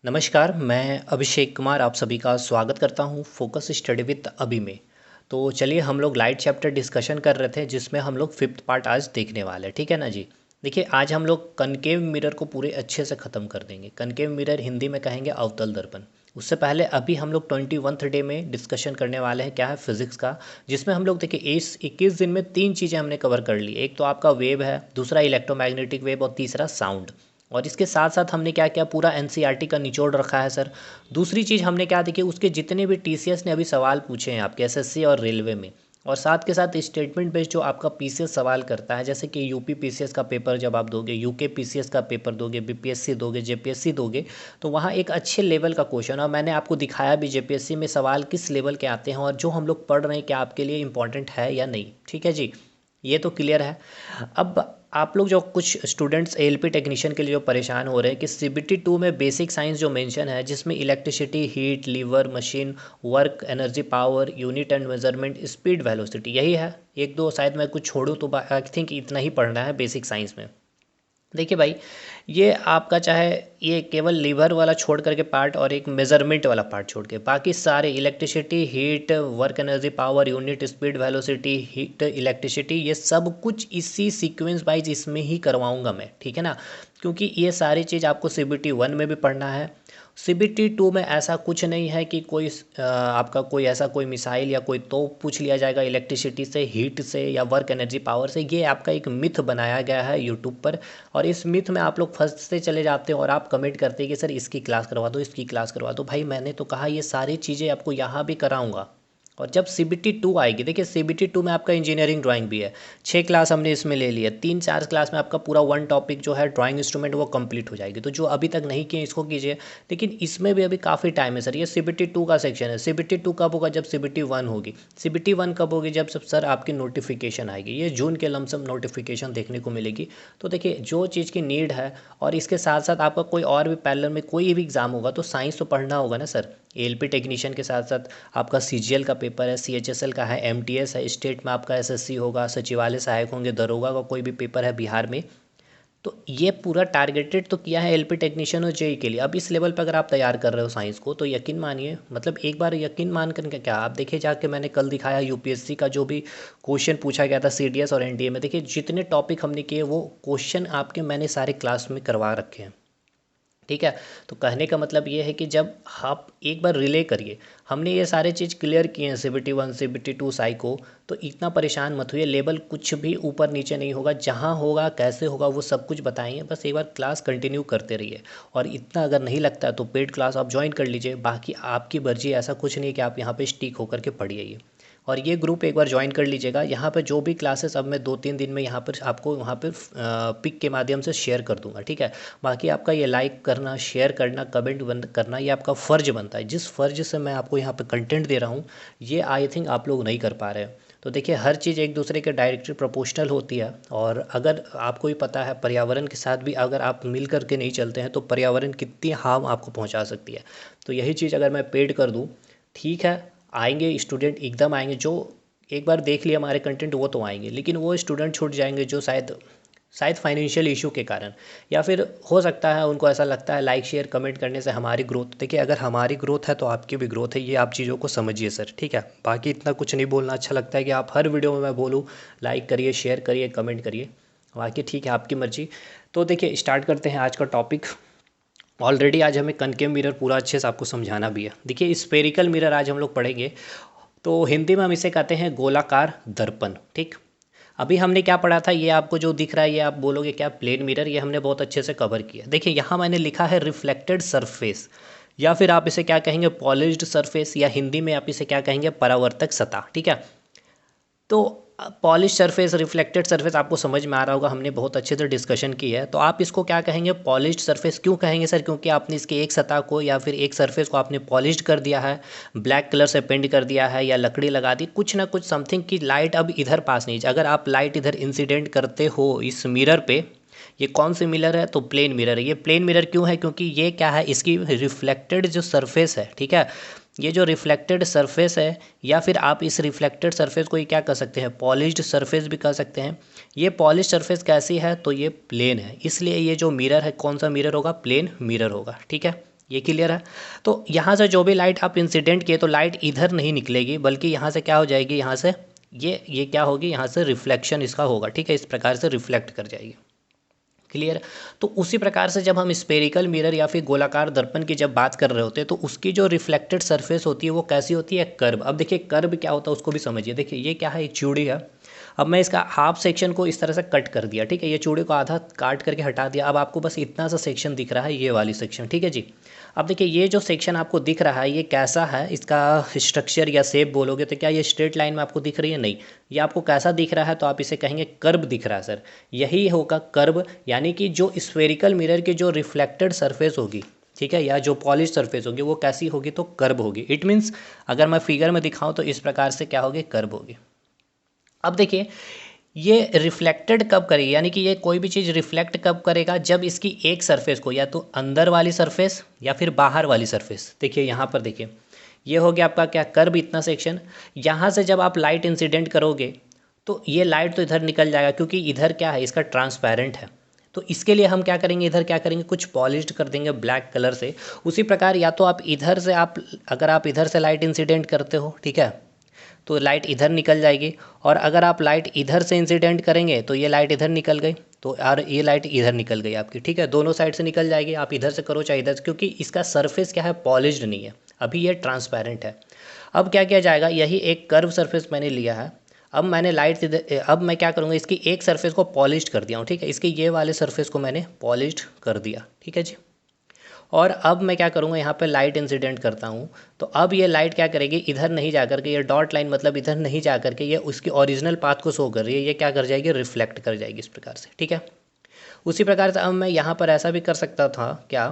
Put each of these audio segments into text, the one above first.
नमस्कार, मैं अभिषेक कुमार आप सभी का स्वागत करता हूँ फोकस स्टडी विद अभी में। तो चलिए हम लोग लाइट चैप्टर डिस्कशन कर रहे थे जिसमें हम लोग फिफ्थ पार्ट आज देखने वाले हैं, ठीक है ना जी। देखिए आज हम लोग कनकेव मिरर को पूरे अच्छे से ख़त्म कर देंगे। कनकेव मिरर हिंदी में कहेंगे अवतल दर्पण। उससे पहले अभी हम लोग 21th डे में डिस्कशन करने वाले हैं क्या है फिजिक्स का, जिसमें हम लोग देखिए इस 21 दिन में 3 चीज़ें हमने कवर कर ली। एक तो आपका वेव है, दूसरा इलेक्ट्रोमैग्नेटिक वेव और तीसरा साउंड। और इसके साथ साथ हमने क्या किया, पूरा एनसीईआरटी का निचोड़ रखा है सर। दूसरी चीज़ हमने क्या देखी, उसके जितने भी टीसीएस ने अभी सवाल पूछे हैं आपके एसएससी और रेलवे में, और साथ के साथ स्टेटमेंट बेस्ड जो आपका पीसीएस सवाल करता है, जैसे कि यूपी पीसीएस का पेपर जब आप दोगे, यूके पीसीएस का पेपर दोगे, बीपीएससी दोगे, जेपीएससी दोगे, तो वहाँ एक अच्छे लेवल का क्वेश्चन, और मैंने आपको दिखाया भी जेपीएससी में सवाल किस लेवल के आते हैं और जो हम लोग पढ़ रहे हैं क्या आपके लिए इंपॉर्टेंट है या नहीं। ठीक है जी, ये तो क्लियर है। अब आप लोग जो कुछ स्टूडेंट्स एएलपी टेक्नीशियन के लिए जो परेशान हो रहे हैं कि सीबीटी 2 में बेसिक साइंस जो मेंशन है, जिसमें electricity, heat, lever, machine, work, energy, power, unit and measurement, speed, velocity, यही है। एक दो शायद मैं कुछ छोड़ूँ तो आई थिंक इतना ही पढ़ना है बेसिक साइंस में। देखिए भाई, ये आपका चाहे ये केवल लीवर वाला छोड़ करके पार्ट और एक मेजरमेंट वाला पार्ट छोड़ के बाकी सारे electricity, heat, work, energy, power, unit, speed, velocity, heat, electricity, ये सब कुछ इसी सीक्वेंस वाइज इसमें ही करवाऊंगा मैं, ठीक है ना। क्योंकि ये सारी चीज़ आपको सीबीटी 1 में भी पढ़ना है। सीबीटी 2 में ऐसा कुछ नहीं है कि कोई आपका कोई ऐसा कोई मिसाइल या कोई तोप पूछ लिया जाएगा इलेक्ट्रिसिटी से, हीट से या वर्क एनर्जी पावर से। ये आपका एक मिथ बनाया गया है यूट्यूब पर, और इस मिथ में आप लोग फंसते चले जाते हो और आप कमेंट करते हैं कि सर इसकी क्लास करवा दो, इसकी क्लास करवा दो। भाई मैंने तो कहा ये सारी चीज़ें आपको यहाँ भी कराऊंगा। और जब सीबीटी 2 आएगी, देखिए सीबीटी 2 में आपका इंजीनियरिंग ड्राइंग भी है, 6 क्लास हमने इसमें ले लिया, 3-4 क्लास में आपका पूरा वन टॉपिक जो है ड्राइंग इंस्ट्रूमेंट वो कंप्लीट हो जाएगी। तो जो अभी तक नहीं किए इसको कीजिए। लेकिन इसमें भी अभी काफ़ी टाइम है सर, ये सीबीटी 2 का सेक्शन है। सीबीटी 2 कब होगा, जब सीबीटी 1 होगी। सीबीटी 1 कब होगी, जब सब सर आपकी नोटिफिकेशन आएगी। ये जून के लमसम नोटिफिकेशन देखने को मिलेगी। तो देखिए जो चीज़ की नीड है, और इसके साथ साथ आपका कोई और भी पैरेलल में कोई भी एग्ज़ाम होगा तो साइंस तो पढ़ना होगा ना सर। एएलपी टेक्नीशियन के साथ साथ आपका सीजीएल का पेपर है, सीएचएसएल का है, एमटीएस है, स्टेट में आपका एसएससी होगा, सचिवालय सहायक होंगे, दरोगा का कोई भी पेपर है बिहार में। तो ये पूरा टारगेटेड तो किया है एलपी टेक्नीशियन और जेई के लिए। अब इस लेवल पर अगर आप तैयार कर रहे हो साइंस को तो यकीन मानिए, मतलब एक बार यकीन मान कर क्या, आप देखिए जाके मैंने कल दिखाया यूपीएससी का जो भी क्वेश्चन पूछा गया था सीडीएस और एनडीए में, देखिए जितने टॉपिक हमने किए वो क्वेश्चन आपके मैंने सारे क्लास में करवा रखे हैं, ठीक है। तो कहने का मतलब ये है कि जब आप एक बार रिले करिए, हमने ये सारे चीज़ क्लियर किए हैं सीबीटी 1, सीबीटी 2, साइको, तो इतना परेशान मत हुई। लेवल कुछ भी ऊपर नीचे नहीं होगा, जहाँ होगा कैसे होगा वो सब कुछ बताएंगे। बस एक बार क्लास कंटिन्यू करते रहिए, और इतना अगर नहीं लगता है तो पेड क्लास आप ज्वाइन कर लीजिए। बाकी आपकी मर्जी, ऐसा कुछ नहीं है कि आप यहाँ पे स्टिक होकर के पढ़िए। और ये ग्रुप एक बार ज्वाइन कर लीजिएगा। यहाँ पर जो भी क्लासेस अब मैं 2-3 दिन में यहाँ पर आपको वहाँ पर पिक के माध्यम से शेयर कर दूंगा, ठीक है। बाकी आपका ये लाइक करना, शेयर करना, कमेंट करना, ये आपका फ़र्ज बनता है। जिस फ़र्ज से मैं आपको यहाँ पे कंटेंट दे रहा हूँ, ये आई थिंक आप लोग नहीं कर पा रहे हैं। तो देखिए हर चीज़ एक दूसरे के डायरेक्टली प्रोपोर्शनल होती है, और अगर आपको ही पता है पर्यावरण के साथ भी अगर आप मिल करके नहीं चलते हैं तो पर्यावरण कितनी हार्म आपको पहुँचा सकती है। तो यही चीज़ अगर मैं पेड कर दूँ, ठीक है, आएंगे स्टूडेंट एकदम आएंगे, जो एक बार देख लिया हमारे कंटेंट वो तो आएंगे, लेकिन वो स्टूडेंट छूट जाएंगे जो शायद शायद फाइनेंशियल इशू के कारण, या फिर हो सकता है उनको ऐसा लगता है लाइक शेयर कमेंट करने से हमारी ग्रोथ, देखिए अगर हमारी ग्रोथ है तो आपकी भी ग्रोथ है, ये आप चीज़ों को समझिए सर, ठीक है। बाकी इतना कुछ नहीं बोलना अच्छा लगता है कि आप हर वीडियो में मैं बोलूँ लाइक करिए, शेयर करिए, कमेंट करिए। बाकी ठीक है, आपकी मर्जी। तो देखिए स्टार्ट करते हैं आज का टॉपिक। ऑलरेडी आज हमें कनकेव मिरर पूरा अच्छे से आपको समझाना भी है। देखिए स्फेरिकल मिरर आज हम लोग पढ़ेंगे, तो हिंदी में हम इसे कहते हैं गोलाकार दर्पण, ठीक। अभी हमने क्या पढ़ा था, ये आपको जो दिख रहा है ये आप बोलोगे क्या, प्लेन मिरर, ये हमने बहुत अच्छे से कवर किया। देखिए यहाँ मैंने लिखा है रिफ्लेक्टेड सरफेस, या फिर आप इसे क्या कहेंगे पॉलिश्ड सरफेस, या हिंदी में आप इसे क्या कहेंगे परावर्तक सतह, ठीक है। तो पॉलिश सरफेस, रिफ्लेक्टेड सरफेस आपको समझ में आ रहा होगा, हमने बहुत अच्छे से डिस्कशन की है। तो आप इसको क्या कहेंगे पॉलिश्ड सरफेस। क्यों कहेंगे सर, क्योंकि आपने इसके एक सतह को या फिर एक सरफेस को आपने पॉलिश्ड कर दिया है, ब्लैक कलर से पेंट कर दिया है, या लकड़ी लगा दी, कुछ ना कुछ समथिंग की लाइट अब इधर पास नहीं। अगर आप लाइट इधर इंसिडेंट करते हो इस मिरर पे, ये कौन सी मिरर है, तो प्लेन मिरर है। ये प्लेन मिरर क्यों है, क्योंकि ये क्या है, इसकी रिफ्लेक्टेड जो सरफेस है, ठीक है, ये जो रिफ्लेक्टेड सरफेस है, या फिर आप इस रिफ्लेक्टेड सरफेस को ये क्या कर सकते हैं पॉलिश्ड सरफेस भी कह सकते हैं। ये पॉलिश सरफेस कैसी है, तो ये प्लेन है, इसलिए ये जो मिरर है कौन सा मिरर होगा, प्लेन मिरर होगा, ठीक है। ये क्लियर है। तो यहाँ से जो भी लाइट आप इंसिडेंट किए तो लाइट इधर नहीं निकलेगी, बल्कि यहाँ से क्या हो जाएगी, यहाँ से ये क्या होगी, यहाँ से रिफ्लेक्शन इसका होगा, ठीक है, इस प्रकार से रिफ्लेक्ट कर जाएगी। क्लियर। तो उसी प्रकार से जब हम स्पेरिकल मिरर या फिर गोलाकार दर्पण की जब बात कर रहे होते हैं तो उसकी जो रिफ्लेक्टेड सरफेस होती है वो कैसी होती है, कर्व। अब देखिए कर्व क्या होता है उसको भी समझिए। देखिए ये क्या है, एक चूड़ी है। अब मैं इसका हाफ सेक्शन को इस तरह से कट कर दिया, ठीक है, ये चूड़ी को आधा काट करके हटा दिया। अब आपको बस इतना सा सेक्शन दिख रहा है, ये वाली सेक्शन, ठीक है जी। अब देखिए ये जो सेक्शन आपको दिख रहा है ये कैसा है, इसका स्ट्रक्चर या शेप बोलोगे तो क्या ये स्ट्रेट लाइन में आपको दिख रही है, नहीं, ये आपको कैसा दिख रहा है, तो आप इसे कहेंगे कर्व दिख रहा है सर। यही होगा कर्व, यानी कि जो स्फेरिकल मिरर की जो रिफ्लेक्टेड सरफेस होगी, ठीक है, या जो पॉलिश सरफेस होगी वो कैसी होगी, तो कर्व होगी। इट मीन्स अगर मैं फिगर में दिखाऊं तो इस प्रकार से क्या होगी, कर्व होगी। अब देखिए ये रिफ्लेक्टेड कब करेगी, यानी कि ये कोई भी चीज़ रिफ्लेक्ट कब करेगा, जब इसकी एक सरफेस को या तो अंदर वाली सरफेस या फिर बाहर वाली सरफेस, देखिए यहाँ पर देखिए ये हो गया आपका क्या, कर्व, इतना सेक्शन। यहाँ से जब आप लाइट इंसिडेंट करोगे तो ये लाइट तो इधर निकल जाएगा, क्योंकि इधर क्या है, इसका ट्रांसपेरेंट है। तो इसके लिए हम क्या करेंगे, इधर क्या करेंगे, कुछ पॉलिश्ड कर देंगे ब्लैक कलर से। उसी प्रकार या तो आप इधर से अगर आप इधर से लाइट इंसिडेंट करते हो, ठीक है, तो लाइट इधर निकल जाएगी। और अगर आप लाइट इधर से इंसिडेंट करेंगे तो ये लाइट इधर निकल गई, तो यार ये लाइट इधर निकल गई आपकी, ठीक है, दोनों साइड से निकल जाएगी। आप इधर से करो चाहे इधर से, क्योंकि इसका सरफेस क्या है, पॉलिश्ड नहीं है, अभी ये ट्रांसपेरेंट है। अब क्या किया जाएगा, यही एक कर्व सरफेस मैंने लिया है। अब मैंने लाइट अब मैं क्या करूँगा, इसकी एक सरफेस को पॉलिश्ड कर दिया हूँ, ठीक है, इसके ये वाले सरफेस को मैंने पॉलिश्ड कर दिया, ठीक है जी। और अब मैं क्या करूँगा, यहाँ पे लाइट इंसिडेंट करता हूँ, तो अब ये लाइट क्या करेगी, इधर नहीं जा करके, ये डॉट लाइन मतलब इधर नहीं जा करके ये उसकी ओरिजिनल पाथ को शो कर रही है, ये क्या कर जाएगी, रिफ्लेक्ट कर जाएगी इस प्रकार से, ठीक है। उसी प्रकार से अब मैं यहाँ पर ऐसा भी कर सकता था क्या,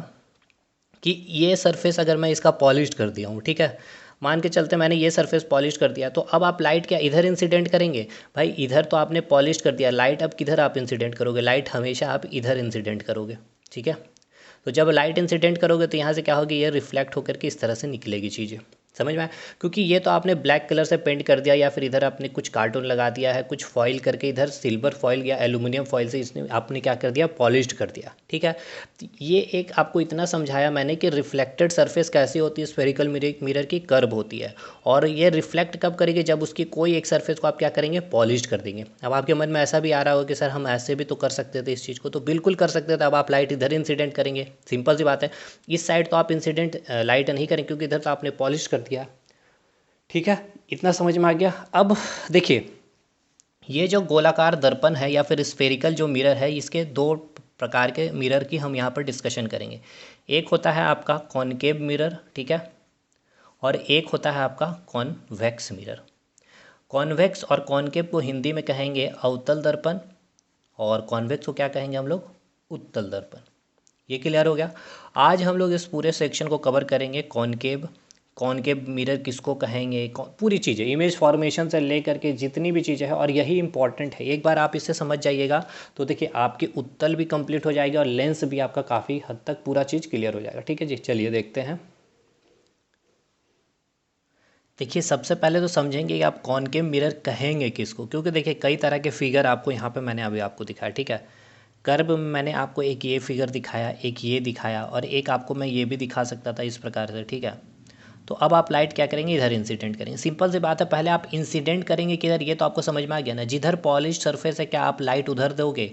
कि ये सरफेस अगर मैं इसका पॉलिश्ड कर दिया हूँ, ठीक है, मान के चलते मैंने ये सरफेस पॉलिश कर दिया, तो अब आप लाइट क्या इधर इंसिडेंट करेंगे, भाई इधर तो आपने पॉलिश कर दिया, लाइट अब किधर आप इंसिडेंट करोगे, लाइट हमेशा आप इधर इंसिडेंट करोगे, ठीक है। तो जब लाइट इंसिडेंट करोगे तो यहाँ से क्या होगी, ये रिफ्लेक्ट होकर के इस तरह से निकलेगी चीज़ें, समझ में आया। क्योंकि ये तो आपने ब्लैक कलर से पेंट कर दिया, या फिर इधर आपने कुछ कार्टून लगा दिया है, कुछ फॉइल करके इधर सिल्वर फॉइल या एल्यूमिनियम फॉइल से इसने आपने क्या कर दिया, पॉलिश्ड कर दिया, ठीक है। तो ये एक आपको इतना समझाया मैंने कि रिफ्लेक्टेड सरफेस कैसी होती है, स्फेरिकल मिरर की कर्व होती है। और ये रिफ्लेक्ट कब करेगी, जब उसकी कोई एक सरफेस को आप क्या करेंगे, पॉलिश्ड कर देंगे। अब आपके मन में ऐसा भी आ रहा होगा कि सर हम ऐसे भी तो कर सकते थे इस चीज़ को, तो बिल्कुल कर सकते थे। अब आप लाइट इधर इंसिडेंट करेंगे, सिंपल सी बात है। इस साइड तो आप इंसिडेंट लाइट नहीं करेंगे क्योंकि इधर तो आपने पॉलिश कर दिया, ठीक है, इतना समझ में आ गया। अब देखिए ये जो गोलाकार दर्पण है या फिर स्फेरिकल जो मिरर है, इसके दो प्रकार के मिरर की हम यहाँ पर डिस्कशन करेंगे। एक होता है आपका कॉनकेव मिरर, ठीक है, और एक होता है आपका कॉन्वेक्स मिरर। कॉन्वेक्स और कॉनकेव को हिंदी में कहेंगे अवतल दर्पण, और कॉन्वेक्स को क्या कहेंगे हम लोग, उत्तल दर्पण। ये क्लियर हो गया। आज हम लोग इस पूरे सेक्शन को कवर करेंगे, कॉनकेव मिरर किसको कहेंगे, पूरी चीज़ें, इमेज फॉर्मेशन से लेकर के जितनी भी चीज़ें हैं, और यही इंपॉर्टेंट है। एक बार आप इससे समझ जाइएगा तो देखिए आपकी उत्तल भी कंप्लीट हो जाएगी और लेंस भी आपका काफ़ी हद तक पूरा चीज़ क्लियर हो जाएगा, ठीक है जी। चलिए देखते हैं। देखिए सबसे पहले तो समझेंगे कि आप कॉनकेव मिरर कहेंगे किसको, क्योंकि देखिए कई तरह के फिगर आपको यहाँ पे मैंने अभी आपको दिखाया, ठीक है। कर्व में मैंने आपको एक ये फिगर दिखाया, एक ये दिखाया, और एक आपको मैं ये भी दिखा सकता था इस प्रकार से, ठीक है। तो अब आप लाइट क्या करेंगे, इधर इंसिडेंट करेंगे, सिंपल सी बात है। पहले आप इंसिडेंट करेंगे किधर, ये तो आपको समझ में आ गया ना, जिधर पॉलिश सरफेस है क्या आप लाइट उधर दोगे।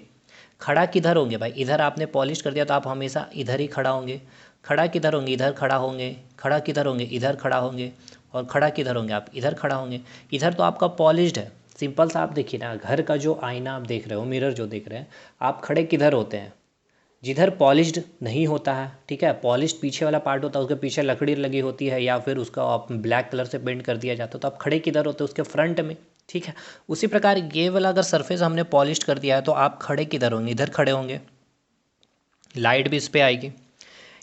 खड़ा किधर होंगे भाई, इधर आपने पॉलिश कर दिया तो आप हमेशा इधर ही खड़ा होंगे। खड़ा किधर होंगे, इधर खड़ा होंगे। खड़ा किधर होंगे, इधर खड़ा होंगे। और खड़ा किधर होंगे, आप इधर खड़ा होंगे। इधर तो आपका पॉलिश्ड है, सिंपल सा आप देखिए ना, घर का जो आईना आप देख रहे हो, मिरर जो देख रहे हैं, आप खड़े किधर होते हैं, जिधर पॉलिश्ड नहीं होता है, ठीक है, पॉलिश्ड पीछे वाला पार्ट होता है, उसके पीछे लकड़ी लगी होती है, या फिर उसका आप ब्लैक कलर से पेंट कर दिया जाता है, तो आप खड़े किधर होते हैं, उसके फ्रंट में, ठीक है। उसी प्रकार ये वाला अगर सरफेस हमने पॉलिश्ड कर दिया है तो आप खड़े किधर होंगे, इधर खड़े होंगे, लाइट भी इस पर आएगी।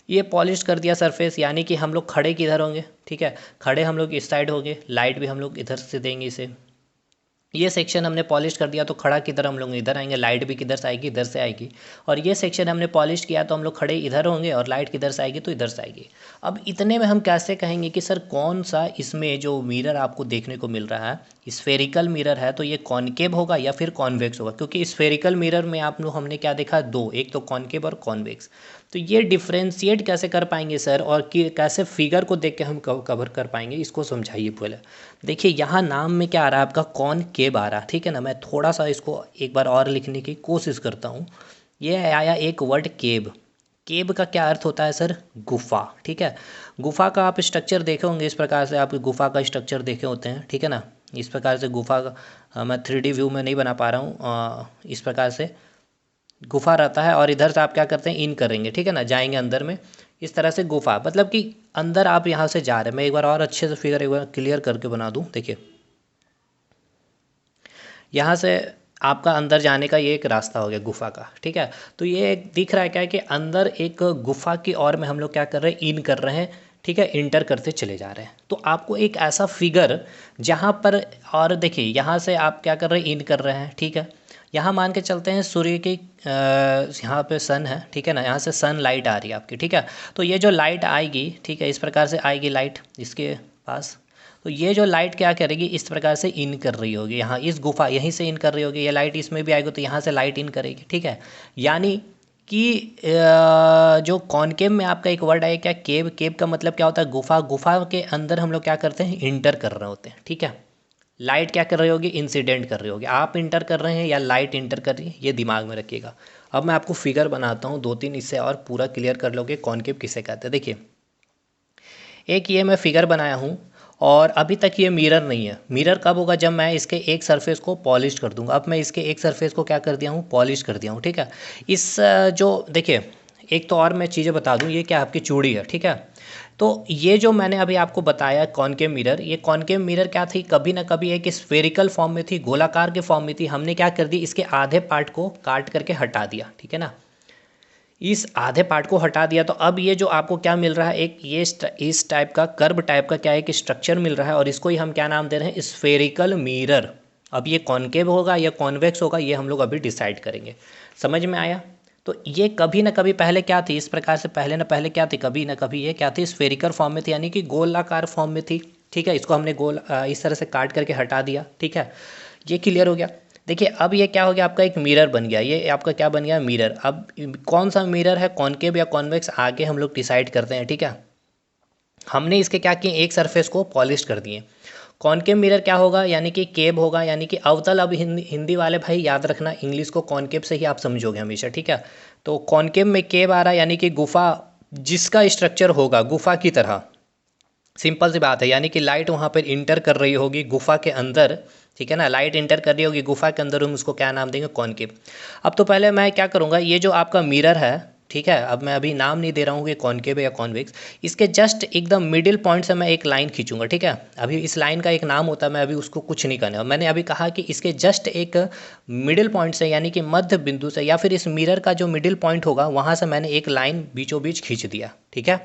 ये पॉलिश कर दिया सरफेस, यानी कि हम लोग खड़े किधर होंगे, ठीक है, खड़े हम लोग इस साइड होंगे, लाइट भी हम लोग इधर से देंगे इसे। ये सेक्शन हमने पॉलिश कर दिया तो खड़ा किधर हम लोग इधर आएंगे, लाइट भी किधर से आएगी, इधर से आएगी। और ये सेक्शन हमने पॉलिश किया तो हम लोग खड़े इधर होंगे, और लाइट किधर से आएगी, तो इधर से आएगी। अब इतने में हम कैसे कहेंगे कि सर कौन सा इसमें जो मिरर आपको देखने को मिल रहा है, स्फेरिकल मिरर है, तो ये कॉनकेव होगा या फिर कॉन्वेक्स होगा, क्योंकि स्फेरिकल मिरर में आप लोग हमने क्या देखा, दो, एक तो कॉनकेव और कॉन्वेक्स। तो ये डिफ्रेंशिएट कैसे कर पाएंगे सर, और कि कैसे फिगर को देख के हम कवर कर पाएंगे, इसको समझाइए पहले। देखिए यहाँ नाम में क्या आ रहा है आपका, कॉनकेव आ रहा है, ठीक है ना। मैं थोड़ा सा इसको एक बार और लिखने की कोशिश करता हूँ। ये आया एक वर्ड केव। केव का क्या अर्थ होता है सर, गुफा, ठीक है। गुफा का आप स्ट्रक्चर देखे होंगे, इस प्रकार से आप गुफा का स्ट्रक्चर देखे होते हैं, ठीक है ना। इस प्रकार से गुफा का मैं 3D व्यू में नहीं बना पा रहा हूँ, इस प्रकार से गुफा रहता है और इधर से आप क्या करते हैं, इन करेंगे, ठीक है ना, जाएंगे अंदर में। इस तरह से गुफा मतलब कि अंदर आप यहाँ से जा रहे हैं। मैं एक बार और अच्छे से फिगर एक बार क्लियर करके बना दूँ। देखिए यहाँ से आपका अंदर जाने का ये एक रास्ता हो गया गुफा का, ठीक है। तो ये एक दिख रहा है क्या है कि अंदर एक गुफा की ओर में हम लोग क्या कर रहे हैं, इन कर रहे हैं, ठीक है, इंटर करते चले जा रहे हैं। तो आपको एक ऐसा फिगर जहाँ पर, और देखिए यहाँ से आप क्या कर रहे हैं, इन कर रहे हैं, ठीक है। यहाँ मान के चलते हैं सूर्य की यहाँ पे सन है, ठीक है ना, यहाँ से सन लाइट आ रही है आपकी, ठीक है। तो ये जो लाइट आएगी, ठीक है, इस प्रकार से आएगी लाइट इसके पास। तो ये जो लाइट क्या करेगी, इस प्रकार से इन कर रही होगी, यहाँ इस गुफा यहीं से इन कर रही होगी, ये लाइट इसमें भी आएगी तो यहाँ से लाइट इन करेगी, ठीक है। यानी कि जो कॉनकेव में आपका एक वर्ड आया क्या, केव। केव का मतलब क्या होता है, गुफा। गुफा के अंदर हम लोग क्या करते हैं, इंटर कर रहे होते हैं, ठीक है। लाइट क्या कर रही होगी, इंसिडेंट कर रही होगी। आप इंटर कर रहे हैं या लाइट इंटर कर रही है, ये दिमाग में रखिएगा। अब मैं आपको फिगर बनाता हूँ 2-3, इससे और पूरा क्लियर कर लोगे कॉनकेव किसे कहते हैं। देखिए एक ये मैं फिगर बनाया हूँ, और अभी तक ये मिरर नहीं है। मिरर कब होगा, जब मैं इसके एक सरफेस को पॉलिश कर दूंगा। अब मैं इसके एक सरफेस को क्या कर दिया हूँ, पॉलिश कर दिया हूँ, ठीक है। इस जो देखिए एक तो और मैं चीज़ें बता दूँ, ये क्या आपकी चूड़ी है, ठीक है। तो ये जो मैंने अभी आपको बताया कॉनकेव मिरर, ये कॉनकेव मिरर क्या थी, कभी ना कभी एक स्फेरिकल फॉर्म में थी, गोलाकार के फॉर्म में थी। हमने क्या कर दी, इसके आधे पार्ट को काट करके हटा दिया, ठीक है ना। इस आधे पार्ट को हटा दिया तो अब ये जो आपको क्या मिल रहा है, एक ये इस टाइप का कर्व टाइप का क्या है कि स्ट्रक्चर मिल रहा है, और इसको ही हम क्या नाम दे रहे हैं, स्फेरिकल मिरर। अब ये कॉनकेव होगा या कॉन्वेक्स होगा, ये हम लोग अभी डिसाइड करेंगे। समझ में आया। तो ये कभी ना कभी पहले क्या थी, इस प्रकार से पहले क्या थी, कभी ना कभी ये क्या थी, स्फेरिकल फॉर्म में थी, यानी कि गोलाकार फॉर्म में थी, ठीक है। इसको हमने गोल इस तरह से काट करके हटा दिया, ठीक है। ये क्लियर हो गया। देखिए अब ये क्या हो गया, आपका एक मिरर बन गया। ये आपका क्या बन गया, मिरर। अब कौन सा मिरर है, कॉनकेव या कॉन्वेक्स, आगे हम लोग डिसाइड करते हैं, ठीक है। हमने इसके क्या किए, एक सरफेस को पॉलिश कर दिए। कॉनकेव मिरर क्या होगा, यानी कि केव होगा, यानी कि अवतल। अब हिंदी वाले भाई याद रखना, इंग्लिश को कॉनकेव से ही आप समझोगे हमेशा, ठीक है। तो कॉनकेव में केव आ रहा है, यानी कि गुफा, जिसका स्ट्रक्चर होगा गुफा की तरह। सिंपल सी बात है, यानी कि लाइट वहाँ पर इंटर कर रही होगी गुफा के अंदर, ठीक है ना। लाइट इंटर कर रही होगी गुफा के अंदर, हम उसको क्या नाम देंगे, कॉनकेव। अब तो पहले मैं क्या करूँगा, ये जो आपका मिरर है, ठीक है, अब मैं अभी नाम नहीं दे रहा हूँ कि कॉनकेव या कॉन्वेक्स, इसके जस्ट एकदम मिडिल पॉइंट से मैं एक लाइन खींचूंगा, ठीक है। अभी इस लाइन का एक नाम होता है, मैं अभी उसको कुछ नहीं करना। मैंने अभी कहा कि इसके जस्ट एक मिडिल पॉइंट से, यानी कि मध्य बिंदु से, या फिर इस मिरर का जो मिडिल पॉइंट होगा वहाँ से मैंने एक लाइन बीचों बीच खींच दिया, ठीक है।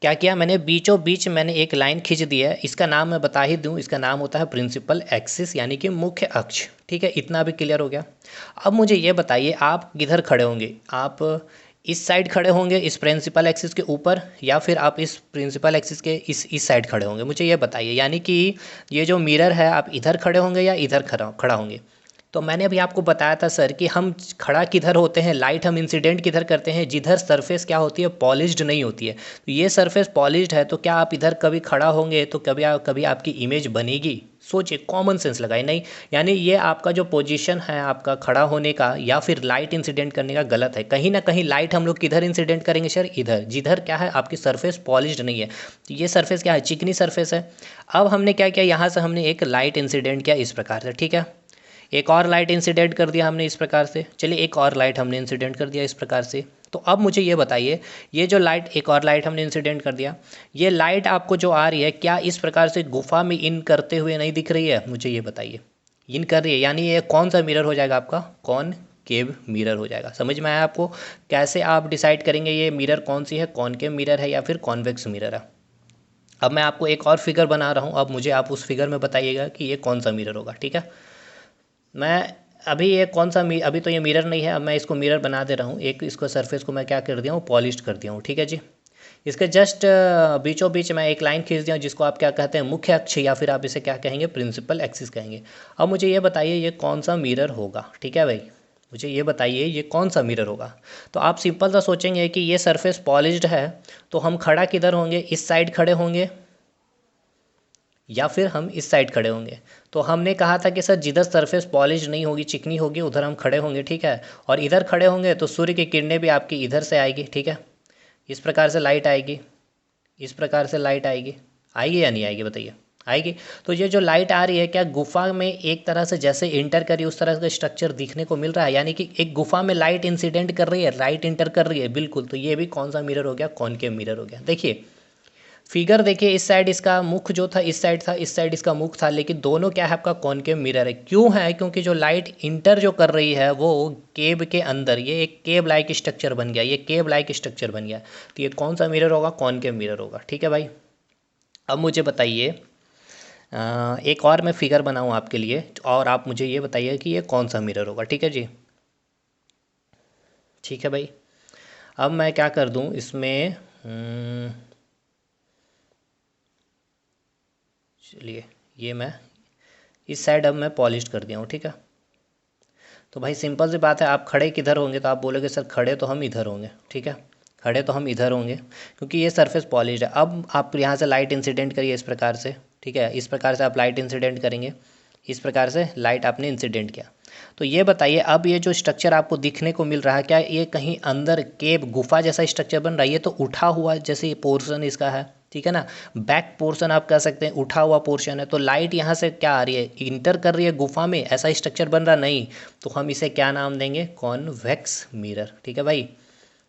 क्या किया मैंने, बीचों बीच मैंने एक लाइन खींच दी है। इसका नाम मैं बता ही दूं, इसका नाम होता है प्रिंसिपल एक्सिस, यानी कि मुख्य अक्ष, ठीक है। इतना भी क्लियर हो गया। अब मुझे ये बताइए, आप किधर खड़े होंगे, आप इस साइड खड़े होंगे इस प्रिंसिपल एक्सिस के ऊपर, या फिर आप इस प्रिंसिपल एक्सिस के इस साइड खड़े होंगे, मुझे ये बताइए। यानी कि ये जो मिरर है, आप इधर खड़े होंगे या इधर खड़ा होंगे। तो मैंने अभी आपको बताया था सर कि हम खड़ा किधर होते हैं, लाइट हम इंसिडेंट किधर करते हैं, जिधर सरफेस क्या होती है, पॉलिश्ड नहीं होती है। तो ये सरफेस पॉलिश्ड है, तो क्या आप इधर कभी खड़ा होंगे तो कभी आपकी इमेज बनेगी। सोचिए, कॉमन सेंस लगाए, नहीं। यानी ये आपका जो पोजीशन है आपका खड़ा होने का या फिर लाइट इंसिडेंट करने का गलत है। कहीं ना कहीं लाइट हम लोग किधर इंसिडेंट करेंगे सर, इधर, जिधर क्या है आपकी सरफेस पॉलिश्ड नहीं है। तो ये सरफेस क्या है, चिकनी सरफेस है। अब हमने क्या किया, यहाँ से हमने एक लाइट इंसिडेंट किया इस प्रकार से, ठीक है। एक और लाइट इंसिडेंट कर दिया हमने इस प्रकार से। चलिए एक और लाइट हमने इंसिडेंट कर दिया इस प्रकार से। तो अब मुझे ये बताइए, ये जो लाइट, एक और लाइट हमने इंसिडेंट कर दिया, ये लाइट आपको जो आ रही है, क्या इस प्रकार से गुफा में इन करते हुए नहीं दिख रही है, मुझे ये बताइए। इन कर रही है, यानी ये कौन सा मिरर हो जाएगा आपका, कॉनकेव मिरर हो जाएगा। समझ में आया आपको, कैसे आप डिसाइड करेंगे ये मिरर कौन सी है, कॉनकेव मिरर है या फिर कॉन्वेक्स मिरर है। अब मैं आपको एक और फिगर बना रहा हूँ, अब मुझे आप उस फिगर में बताइएगा कि ये कौन सा मिरर होगा, ठीक है। मैं अभी ये कौन सा अभी तो ये मिरर नहीं है, अब मैं इसको मिरर बना दे रहा हूँ। एक इसको सरफेस को मैं क्या कर दिया हूँ, पॉलिश कर दिया हूँ, ठीक है जी। इसके जस्ट बीचों बीच मैं एक लाइन खींच दिया हूँ, जिसको आप क्या कहते हैं, मुख्य अक्ष, या फिर आप इसे क्या कहेंगे, प्रिंसिपल एक्सिस कहेंगे। अब मुझे ये बताइए ये कौन सा मिरर होगा, ठीक है भाई। मुझे ये बताइए ये कौन सा मिरर होगा। तो आप सिंपल सा सोचेंगे कि ये सरफेस पॉलिश्ड है तो हम खड़ा किधर होंगे, इस साइड खड़े होंगे या फिर हम इस साइड खड़े होंगे। तो हमने कहा था कि सर जिधर सरफेस पॉलिश नहीं होगी, चिकनी होगी, उधर हम खड़े होंगे, ठीक है। और इधर खड़े होंगे तो सूर्य की किरणें भी आपकी इधर से आएगी, ठीक है। इस प्रकार से लाइट आएगी, इस प्रकार से लाइट आएगी, आएगी या नहीं आएगी बताइए, आएगी। तो ये जो लाइट आ रही है क्या गुफा में एक तरह से जैसे इंटर करी उस तरह का स्ट्रक्चर दिखने को मिल रहा है, यानी कि एक गुफा में लाइट इंसिडेंट कर रही है, लाइट इंटर कर रही है, बिल्कुल। तो ये भी कौन सा मिरर हो गया, कॉनकेव मिरर हो गया। देखिए फिगर देखिए, इस साइड इसका मुख जो था इस साइड था, इस साइड इसका मुख था, लेकिन दोनों क्या है आपका कॉनकेव मिरर है। क्यों है, क्योंकि जो लाइट इंटर जो कर रही है वो केब के अंदर, ये एक केब लाइक स्ट्रक्चर बन गया, ये केब लाइक स्ट्रक्चर बन गया। तो ये कौन सा मिरर होगा, कॉनकेव मिरर होगा, ठीक है भाई। अब मुझे बताइए एक और मैं फिगर बनाऊँ आपके लिए और आप मुझे ये बताइए कि ये कौन सा मिरर होगा, ठीक है जी। ठीक है भाई, अब मैं क्या कर दूँ इसमें, चलिए ये मैं इस साइड अब मैं पॉलिश कर दिया हूँ, ठीक है। तो भाई सिंपल सी बात है, आप खड़े किधर होंगे, तो आप बोलोगे सर खड़े तो हम इधर होंगे, ठीक है। खड़े तो हम इधर होंगे क्योंकि ये सरफेस पॉलिश है। अब आप यहाँ से लाइट इंसिडेंट करिए इस प्रकार से, ठीक है। इस प्रकार से आप लाइट इंसिडेंट करेंगे, इस प्रकार से लाइट आपने इंसिडेंट किया। तो ये बताइए अब ये जो स्ट्रक्चर आपको दिखने को मिल रहा है, क्या ये कहीं अंदर केव गुफा जैसा स्ट्रक्चर बन रहा है, ये तो उठा हुआ जैसे पोर्शन इसका है, ठीक है ना। बैक पोर्शन आप कह सकते हैं, उठा हुआ पोर्शन है। तो लाइट यहाँ से क्या आ रही है, इंटर कर रही है गुफा में, ऐसा स्ट्रक्चर बन रहा नहीं। तो हम इसे क्या नाम देंगे, कॉन्वेक्स मिरर, ठीक है भाई।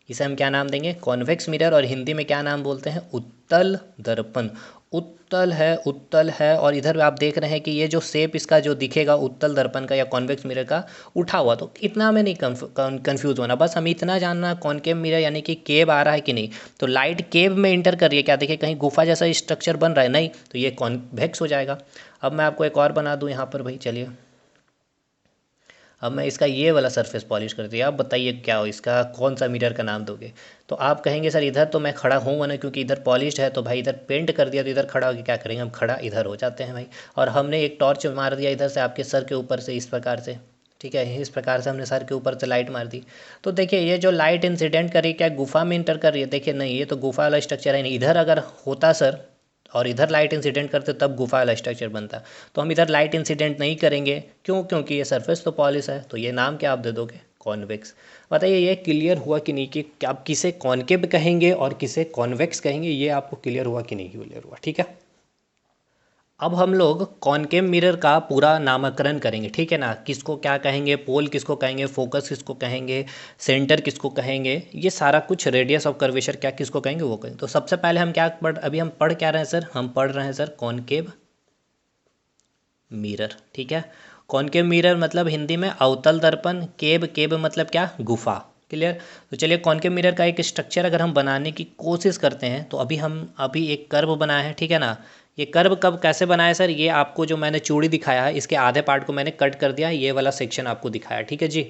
इसे हम क्या नाम देंगे, कॉन्वेक्स मिरर। और हिंदी में क्या नाम बोलते हैं, उत्तल दर्पण। उत्तल है, उत्तल है। और इधर आप देख रहे हैं कि ये जो शेप इसका जो दिखेगा उत्तल दर्पण का या कॉन्वेक्स मिरर का, उठा हुआ। तो इतना में नहीं कंफ्यूज होना, बस हमें इतना जानना कॉनकेव मिरर यानी कि केव आ रहा है कि नहीं। तो लाइट केव में इंटर कर रही है, क्या देखिए कहीं गुफा जैसा स्ट्रक्चर बन रहा है, नहीं, तो ये कॉन्वेक्स हो जाएगा। अब मैं आपको एक और बना दूँ यहाँ पर भाई, चलिए। अब मैं इसका ये वाला सरफेस पॉलिश कर दिया। अब बताइए क्या हो, इसका कौन सा मिरर का नाम दोगे। तो आप कहेंगे सर इधर तो मैं खड़ा होऊंगा ना, क्योंकि इधर पॉलिश्ड है। तो भाई इधर पेंट कर दिया तो इधर खड़ा होकर क्या करेंगे, हम खड़ा इधर हो जाते हैं भाई। और हमने एक टॉर्च मार दिया इधर से आपके सर के ऊपर से, इस प्रकार से, ठीक है। इस प्रकार से हमने सर के ऊपर से लाइट मार दी। तो देखिए ये जो लाइट इंसिडेंट कर रही है क्या गुफा में इंटर कर रही है, देखिए नहीं, ये तो गुफा वाला स्ट्रक्चर है नहीं। इधर अगर होता सर और इधर लाइट इंसिडेंट करते तब गुफा वाला स्ट्रक्चर बनता। तो हम इधर लाइट इंसिडेंट नहीं करेंगे, क्यों, क्योंकि ये सरफेस तो पॉलिश है। तो ये नाम क्या आप दे दोगे, कॉन्वेक्स। बताइए ये क्लियर हुआ कि नहीं, कि आप किसे कॉनकेव कहेंगे और किसे कॉन्वेक्स कहेंगे, ये आपको क्लियर हुआ कि नहीं क्लियर हुआ, ठीक है। अब हम लोग कॉनकेव मिरर का पूरा नामकरण करेंगे, ठीक है ना। किसको क्या कहेंगे, पोल किसको कहेंगे, फोकस किसको कहेंगे, सेंटर किसको कहेंगे, ये सारा कुछ, रेडियस ऑफ कर्वेचर क्या किसको कहेंगे वो कहेंगे। तो सबसे पहले हम क्या अभी हम पढ़ क्या रहे हैं सर, हम पढ़ रहे हैं सर कॉनकेव मिरर, ठीक है। कॉनकेव मिरर मतलब हिंदी में अवतल दर्पण, केव, केव मतलब क्या, गुफा, क्लियर। तो चलिए कॉनकेव मिरर का एक स्ट्रक्चर अगर हम बनाने की कोशिश करते हैं तो अभी एक कर्व बनाया है, ठीक है ना। ये कर्व कब कैसे बनाया सर, ये आपको जो मैंने चूड़ी दिखाया है इसके आधे पार्ट को मैंने कट कर दिया, ये वाला सेक्शन आपको दिखाया, ठीक है जी,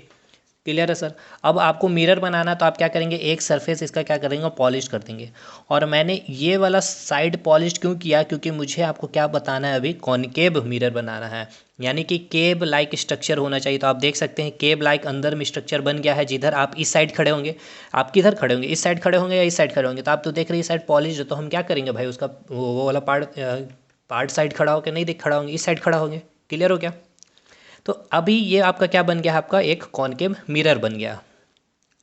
क्लियर है सर। अब आपको मिरर बनाना तो आप क्या करेंगे, एक सरफेस इसका क्या करेंगे, पॉलिश कर देंगे। और मैंने ये वाला साइड पॉलिश क्यों किया, क्योंकि मुझे आपको क्या बताना है, अभी कॉनकेव मिरर बनाना है, यानी कि केब लाइक स्ट्रक्चर होना चाहिए। तो आप देख सकते हैं केब लाइक अंदर में स्ट्रक्चर बन गया है, जिधर आप इस साइड खड़े होंगे, आप किधर खड़े होंगे, इस साइड खड़े होंगे या इस साइड खड़े होंगे। तो आप तो देख रहे हैं इस साइड पॉलिश है, तो हम क्या करेंगे भाई, उसका वो वाला पार्ट साइड खड़ा होकर नहीं देख खड़ा होंगे, इस साइड खड़ा होंगे, क्लियर हो गया। तो अभी ये आपका क्या बन गया, आपका एक कॉनकेव मिरर बन गया।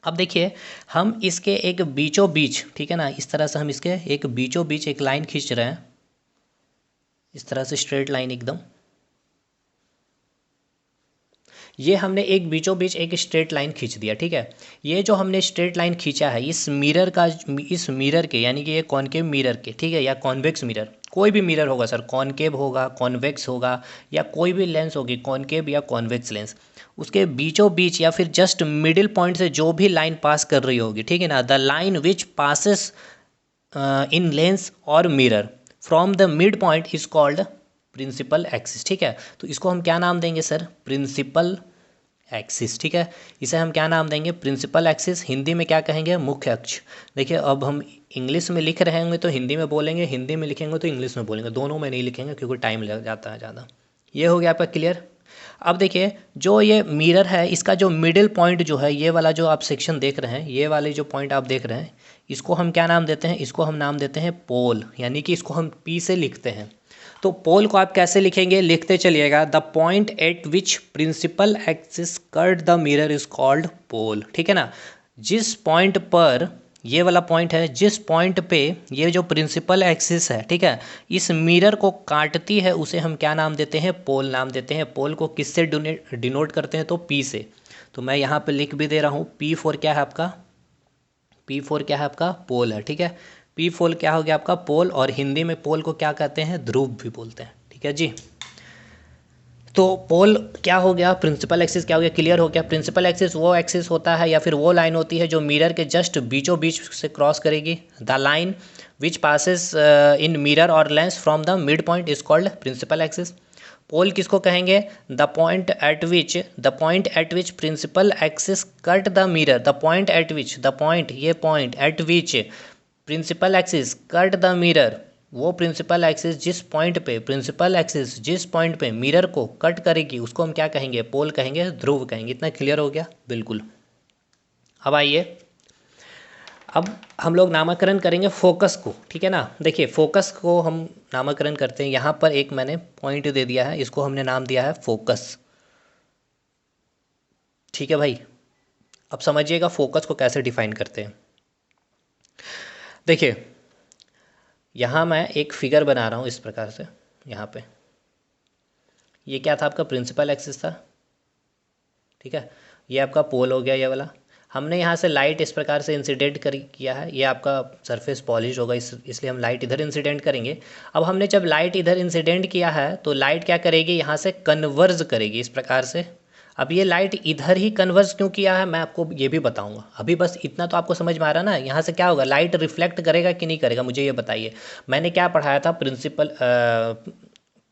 अब देखिए हम इसके एक बीचों बीच, ठीक है ना, इस तरह से हम इसके एक बीचों बीच एक लाइन खींच रहे हैं, इस तरह से स्ट्रेट लाइन एकदम। ये हमने एक बीचों बीच एक स्ट्रेट लाइन खींच दिया, ठीक है। ये जो हमने स्ट्रेट लाइन खींचा है इस मिरर का, इस मिरर के यानी कि ये कॉनकेव मिरर के, ठीक है, या कॉन्वेक्स मिरर, कोई भी मिरर होगा सर, कॉनकेव होगा, कॉन्वेक्स होगा, या कोई भी लेंस होगी, कॉनकेव या कॉन्वेक्स लेंस, उसके बीचों बीच या फिर जस्ट मिडिल पॉइंट से जो भी लाइन पास कर रही होगी, ठीक है ना, the line which passes in lens और mirror from the mid point is called principal axis, ठीक है। तो इसको हम क्या नाम देंगे सर, प्रिंसिपल एक्सिस, ठीक है। इसे हम क्या नाम देंगे, प्रिंसिपल एक्सिस। हिंदी में क्या कहेंगे, मुख्य अक्ष। देखिए अब हम इंग्लिश में लिख रहे होंगे तो हिंदी में बोलेंगे, हिंदी में लिखेंगे तो इंग्लिश में बोलेंगे, दोनों में नहीं लिखेंगे क्योंकि टाइम लग जाता है ज़्यादा। ये हो गया आपका क्लियर। अब देखिए जो ये मिरर है इसका जो मिडिल पॉइंट जो है, ये वाला जो आप सेक्शन देख रहे हैं, ये वाले जो पॉइंट आप देख रहे हैं, इसको हम क्या नाम देते हैं, इसको हम नाम देते हैं पोल, यानी कि इसको हम पी से लिखते हैं। तो पोल को आप कैसे लिखेंगे, लिखते चलिएगा, the point at which principal axis cut the mirror is called pole, ठीक है ना। जिस पॉइंट पर, ये वाला पॉइंट है, जिस पॉइंट पे ये जो प्रिंसिपल एक्सिस है, ठीक है, इस मिरर को काटती है, उसे हम क्या नाम देते हैं, पोल नाम देते हैं। पोल को किससे डिनोट करते हैं, तो पी से। तो मैं यहाँ पे लिख भी दे रहा हूँ, पी फोर क्या है आपका, पी फोर क्या है आपका, पोल है, ठीक है। पी फोर क्या हो गया आपका, पोल, और हिंदी में पोल को क्या कहते हैं, ध्रुव भी बोलते हैं, ठीक है जी। तो पोल क्या हो गया, प्रिंसिपल एक्सिस क्या हो गया, क्लियर हो गया। प्रिंसिपल एक्सिस वो एक्सिस होता है या फिर वो लाइन होती है जो मिरर के जस्ट बीचों बीच से क्रॉस करेगी। The line which passes in mirror और lens from the mid point is called principal axis. Pole किसको कहेंगे, the point at which principal axis cut the mirror, the point at which, the point, ये point, at which principal axis cut the mirror, वो principal axis जिस point पे, principal axis जिस point पे mirror को cut करेगी उसको हम क्या कहेंगे, पोल कहेंगे, ध्रुव कहेंगे। इतना क्लियर हो गया, बिल्कुल। अब आइए, अब हम लोग नामकरण करेंगे फोकस को, ठीक है ना। देखिए फोकस को हम नामकरण करते हैं, यहाँ पर एक मैंने पॉइंट दे दिया है, इसको हमने नाम दिया है फोकस, ठीक है भाई। अब समझिएगा फोकस को कैसे डिफाइन करते हैं। देखिए यहाँ मैं एक फिगर बना रहा हूँ इस प्रकार से, यहाँ पे ये क्या था, आपका प्रिंसिपल एक्सिस था, ठीक है। ये आपका पोल हो गया, ये वाला। हमने यहाँ से लाइट इस प्रकार से इंसिडेंट किया है, ये आपका सरफेस पॉलिश होगा, इसलिए हम लाइट इधर इंसिडेंट करेंगे। अब हमने जब लाइट इधर इंसिडेंट किया है तो लाइट क्या करेगी, यहाँ से कन्वर्ज करेगी इस प्रकार से। अब ये लाइट इधर ही कन्वर्ज क्यों किया है मैं आपको ये भी बताऊंगा, अभी बस इतना तो आपको समझ में आ रहा ना। यहाँ से क्या होगा, लाइट रिफ्लेक्ट करेगा कि नहीं करेगा, मुझे ये बताइए। मैंने क्या पढ़ाया था, प्रिंसिपल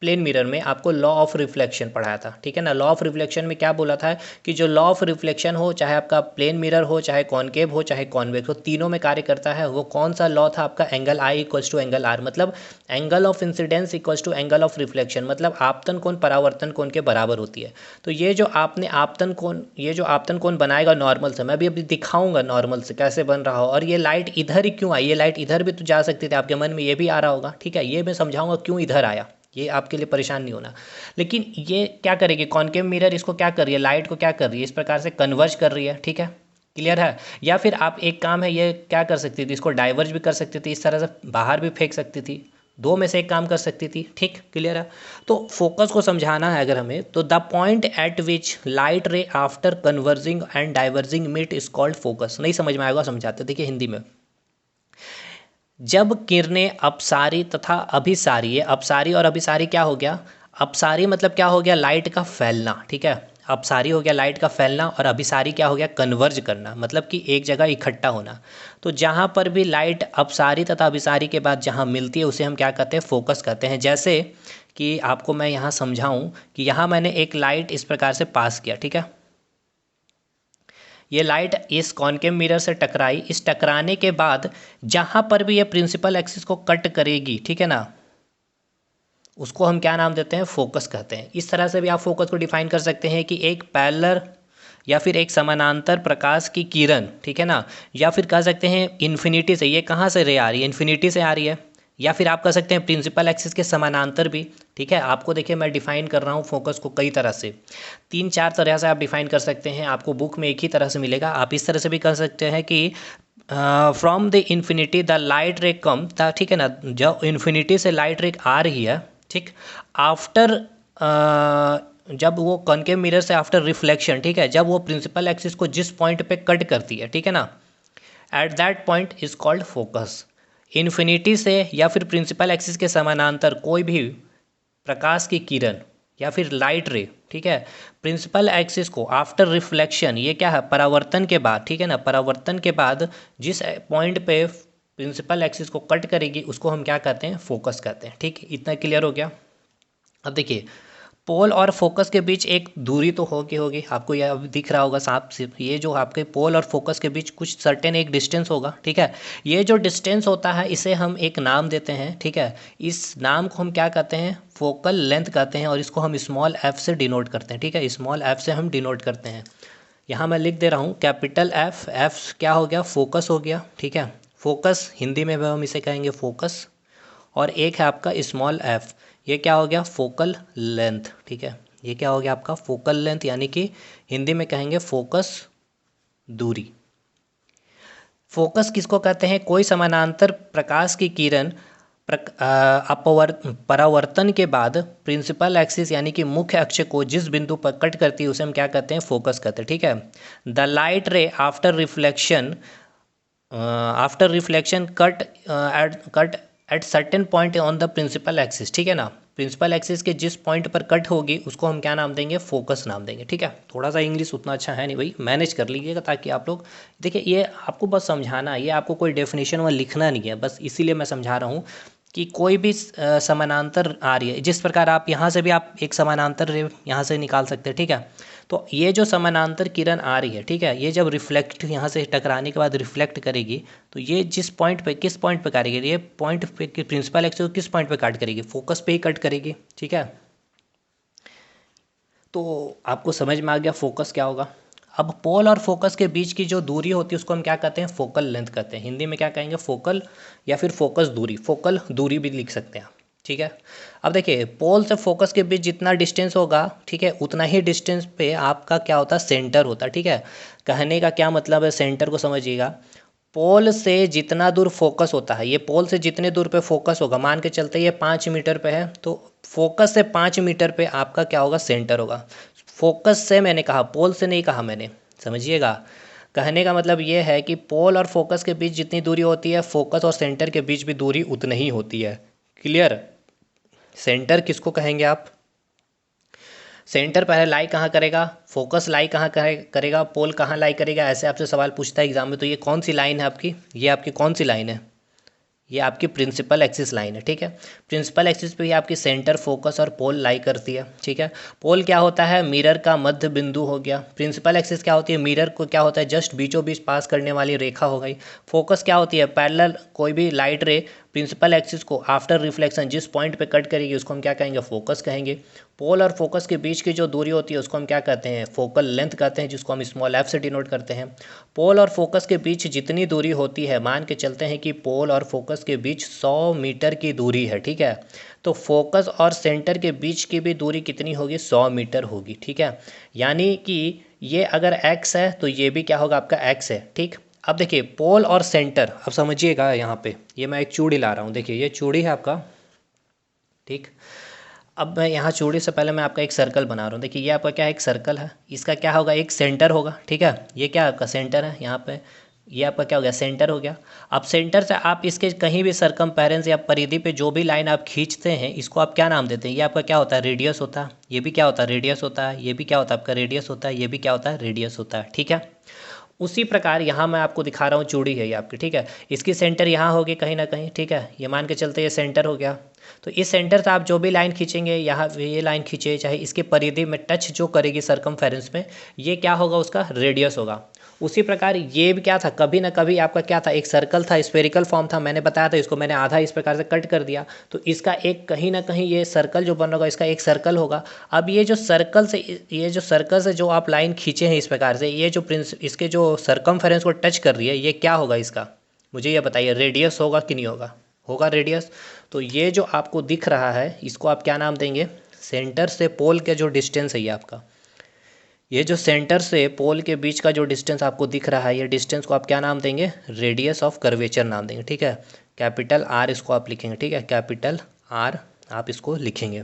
प्लेन मिरर में आपको लॉ ऑफ रिफ्लेक्शन पढ़ाया था, ठीक है ना। लॉ ऑफ रिफ्लेक्शन में क्या बोला था कि जो लॉ ऑफ रिफ्लेक्शन हो, चाहे आपका प्लेन मिरर हो, चाहे कॉनकेव हो, चाहे कॉन्वेक्स हो, तीनों में कार्य करता है। वो कौन सा लॉ था आपका, angle I equals to angle r, मतलब angle of incidence equals to angle of reflection, मतलब आपतन कोण परावर्तन कोण के बराबर होती है। तो ये जो आपने आपतन कोण, ये जो आपतन कोण बनाएगा नॉर्मल से, मैं भी अभी दिखाऊंगा नॉर्मल से कैसे बन रहा हो। और ये लाइट इधर ही क्यों आई, ये लाइट इधर भी तो जा सकती थी, आपके मन में ये भी आ रहा होगा, ठीक है। ये मैं समझाऊंगा क्यों इधर आया, ये आपके लिए परेशान नहीं होना। लेकिन ये क्या करेगी, कॉनकेव मिरर इसको क्या कर रही है, लाइट को क्या कर रही है, इस प्रकार से कन्वर्ज कर रही है, ठीक है, क्लियर है। या फिर आप एक काम है, ये क्या कर सकती थी, इसको डाइवर्ज भी कर सकती थी, इस तरह से बाहर भी फेंक सकती थी, दो में से एक काम कर सकती थी, ठीक, क्लियर है। तो फोकस को समझाना है अगर हमें, तो the point at which light ray after converging and diverging meet is called focus. नहीं समझ में आएगा, समझाते, देखिए हिंदी में। जब किरणें अपसारी तथा अभिसारी, ये अपसारी और अभिसारी क्या हो गया, अपसारी मतलब क्या हो गया, लाइट का फैलना, ठीक है। अपसारी हो गया लाइट का फैलना, और अभिसारी क्या हो गया, कन्वर्ज करना, मतलब कि एक जगह इकट्ठा होना। तो जहाँ पर भी लाइट अपसारी तथा अभिसारी के बाद जहाँ मिलती है उसे हम क्या कहते हैं, फोकस कहते हैं। जैसे कि आपको मैं यहाँ समझाऊँ कि यहाँ मैंने एक लाइट इस प्रकार से पास किया, ठीक है। ये लाइट इस कॉनकेव मिरर से टकराई, इस टकराने के बाद जहाँ पर भी ये प्रिंसिपल एक्सिस को कट करेगी, ठीक है ना, उसको हम क्या नाम देते हैं, फोकस कहते हैं। इस तरह से भी आप फोकस को डिफाइन कर सकते हैं कि एक पैरेलल या फिर एक समानांतर प्रकाश की किरण, ठीक है ना, या फिर कह सकते हैं इन्फिनिटी से, ये कहाँ से रे आ रही है, इन्फिनिटी से आ रही है। या फिर आप कह सकते हैं प्रिंसिपल एक्सिस के समानांतर भी, ठीक है। आपको देखिए मैं डिफाइन कर रहा हूँ फोकस को कई तरह से, 3-4 तरह से आप डिफाइन कर सकते हैं, आपको बुक में एक ही तरह से मिलेगा। आप इस तरह से भी कर सकते हैं कि from the infinity the light ray come, ठीक है ना, जब इन्फिनिटी से लाइट रे आ रही है, ठीक, आफ्टर जब वो कॉनकेव मिरर से आफ्टर रिफ्लेक्शन, ठीक है, जब वो प्रिंसिपल एक्सिस को जिस पॉइंट पे कट करती है, ठीक है ना, at that point is called focus. Infinity से या फिर प्रिंसिपल एक्सिस के समानांतर कोई भी प्रकाश की किरण या फिर लाइट रे, ठीक है, प्रिंसिपल एक्सिस को आफ्टर रिफ्लेक्शन, ये क्या है, परावर्तन के बाद, ठीक है ना, परावर्तन के बाद जिस पॉइंट पे प्रिंसिपल एक्सिस को कट करेगी उसको हम क्या कहते हैं, फोकस कहते हैं, ठीक। इतना क्लियर हो गया। अब देखिए पोल और फोकस के बीच एक दूरी तो होगी आपको यह अब दिख रहा होगा साफ सिर्फ, ये जो आपके पोल और फोकस के बीच कुछ सर्टेन एक डिस्टेंस होगा, ठीक है। ये जो डिस्टेंस होता है इसे हम एक नाम देते हैं, ठीक है। इस नाम को हम क्या कहते हैं, फोकल लेंथ कहते हैं, और इसको हम स्मॉल एफ से डिनोट करते हैं, ठीक है। स्मॉल एफ से हम डिनोट करते हैं। यहाँ मैं लिख दे रहा हूँ कैपिटल एफ, एफ क्या हो गया, फोकस हो गया, ठीक है। फोकस हिंदी में भी हम इसे कहेंगे फोकस, और एक है आपका स्मॉल एफ, ये क्या हो गया, फोकल लेंथ, ठीक है। ये क्या हो गया आपका फोकल लेंथ, यानी कि हिंदी में कहेंगे फोकस दूरी। फोकस किसको कहते हैं, कोई समानांतर प्रकाश की किरण परावर्तन के बाद प्रिंसिपल एक्सिस यानी कि मुख्य अक्ष को जिस बिंदु पर कट करती है उसे हम क्या कहते हैं, फोकस कहते हैं, ठीक है। The light ray after reflection cut at certain point on the principal axis, ठीक है ना। प्रिंसिपल एक्सिस के जिस पॉइंट पर कट होगी उसको हम क्या नाम देंगे, फोकस नाम देंगे, ठीक है। थोड़ा सा इंग्लिश उतना अच्छा है नहीं भाई, मैनेज कर लीजिएगा ताकि आप लोग देखिए, ये आपको बस समझाना है, ये आपको कोई डेफिनेशन में लिखना नहीं है, बस इसीलिए मैं समझा रहा हूँ कि कोई भी समानांतर आ रही है, जिस प्रकार आप यहाँ से भी आप एक समानांतर रे यहाँ से निकाल सकते हैं, ठीक है। तो ये जो समानांतर किरण आ रही है, ठीक है, ये जब रिफ्लेक्ट यहाँ से टकराने के बाद रिफ्लेक्ट करेगी तो ये जिस पॉइंट पे, किस पॉइंट पे करेगी, ये पॉइंट पे प्रिंसिपल एक्सिस को किस पॉइंट पे कट करेगी, फोकस पे ही कट करेगी, ठीक है। तो आपको समझ में आ गया फोकस क्या होगा। अब पोल और फोकस के बीच की जो दूरी होती है उसको हम क्या कहते हैं, फोकल लेंथ कहते हैं। हिंदी में क्या कहेंगे, फोकल या फिर फोकस दूरी, फोकल दूरी भी लिख सकते हैं आप, ठीक है। अब देखिए पोल से फोकस के बीच जितना डिस्टेंस होगा, ठीक है, उतना ही डिस्टेंस पे आपका क्या होता है, सेंटर होता है, ठीक है। कहने का क्या मतलब है, सेंटर को समझिएगा। पोल से जितना दूर फोकस होता है, ये पोल से जितने दूर पे फोकस होगा, मान के चलते ये 5 मीटर पे है, तो फोकस से 5 मीटर पे आपका क्या होगा, सेंटर होगा। फोकस से मैंने कहा, पोल से नहीं कहा मैंने, समझिएगा। कहने का मतलब ये है कि पोल और फोकस के बीच जितनी दूरी होती है, फोकस और सेंटर के बीच भी दूरी उतनी ही होती है। क्लियर। सेंटर किसको कहेंगे आप, सेंटर पहले लाई कहाँ करेगा, फोकस लाई कहाँ करेगा, पोल कहाँ लाई करेगा, ऐसे आपसे सवाल पूछता है एग्जाम में। तो ये कौन सी लाइन है आपकी, ये आपकी कौन सी लाइन है, ये आपकी प्रिंसिपल एक्सिस लाइन है, ठीक है। प्रिंसिपल एक्सिस पे ही आपकी सेंटर, फोकस और पोल लाई करती है, ठीक है। पोल क्या होता है, मिरर का मध्य बिंदु हो गया। प्रिंसिपल एक्सिस क्या होती है, मिरर को क्या होता है, जस्ट बीचों बीच पास करने वाली रेखा हो गई। फोकस क्या होती है, पैरेलल कोई भी लाइट रे प्रिंसिपल एक्सिस को आफ्टर रिफ्लेक्शन जिस पॉइंट पे कट करेगी उसको हम क्या कहेंगे, फोकस कहेंगे। पोल और फोकस के बीच की जो दूरी होती है उसको हम क्या कहते हैं, फोकल लेंथ कहते हैं, जिसको हम स्मॉल एफ से डिनोट करते हैं। पोल और फोकस के बीच जितनी दूरी होती है, मान के चलते हैं कि पोल और फोकस के बीच 100 मीटर की दूरी है, ठीक है। तो फोकस और सेंटर के बीच की भी दूरी कितनी होगी, 100 मीटर होगी, ठीक है। यानी कि ये अगर x है तो ये भी क्या होगा, आपका x है, ठीक। अब देखिए पोल और सेंटर, अब समझिएगा, यहाँ पे ये मैं एक चूड़ी ला रहा हूँ, देखिए ये चूड़ी है आपका, ठीक। अब मैं यहाँ चूड़ी से पहले मैं आपका एक सर्कल बना रहा हूँ, देखिए ये आपका क्या है, एक सर्कल है, इसका क्या होगा, एक सेंटर होगा, ठीक है। ये क्या आपका सेंटर है, यहाँ पे ये आपका क्या हो गया, सेंटर हो गया। अब सेंटर से आप इसके कहीं भी सरकमपेरेंस या परिधि पे जो भी लाइन आप खींचते हैं, इसको आप क्या नाम देते हैं, ये आपका क्या होता है, रेडियस होता है। ये भी क्या होता है, रेडियस होता है। ये भी क्या होता है, आपका रेडियस होता है। ये भी क्या होता है, रेडियस होता है, ठीक है। उसी प्रकार यहाँ मैं आपको दिखा रहा हूँ, चूड़ी है ये आपकी, ठीक है। इसकी सेंटर यहाँ होगी कहीं ना कहीं, ठीक है। ये मान के चलते ये सेंटर हो गया। तो इस सेंटर से आप जो भी लाइन खींचेंगे, यहाँ ये लाइन खींचे, चाहे इसके परिधि में टच जो करेगी सरकमफेरेंस में, ये क्या होगा, उसका रेडियस होगा। उसी प्रकार ये भी क्या था, कभी ना कभी आपका क्या था, एक सर्कल था, स्फेरिकल फॉर्म था, मैंने बताया था, इसको मैंने आधा इस प्रकार से कट कर दिया, तो इसका एक कहीं ना कहीं ये सर्कल जो बन होगा, इसका एक सर्कल होगा। अब ये जो सर्कल से जो आप लाइन खींचे हैं इस प्रकार से, ये जो इसके जो सरकमफेरेंस को टच कर रही है, ये क्या होगा इसका, मुझे ये बताइए, रेडियस होगा कि नहीं होगा, होगा रेडियस। तो ये जो आपको दिख रहा है इसको आप क्या नाम देंगे, सेंटर से पोल का जो डिस्टेंस है ये आपका, ये जो सेंटर से पोल के बीच का जो डिस्टेंस आपको दिख रहा है, ये डिस्टेंस को आप क्या नाम देंगे, रेडियस ऑफ कर्वेचर नाम देंगे, ठीक है। कैपिटल आर इसको आप लिखेंगे, ठीक है, कैपिटल आर आप इसको लिखेंगे।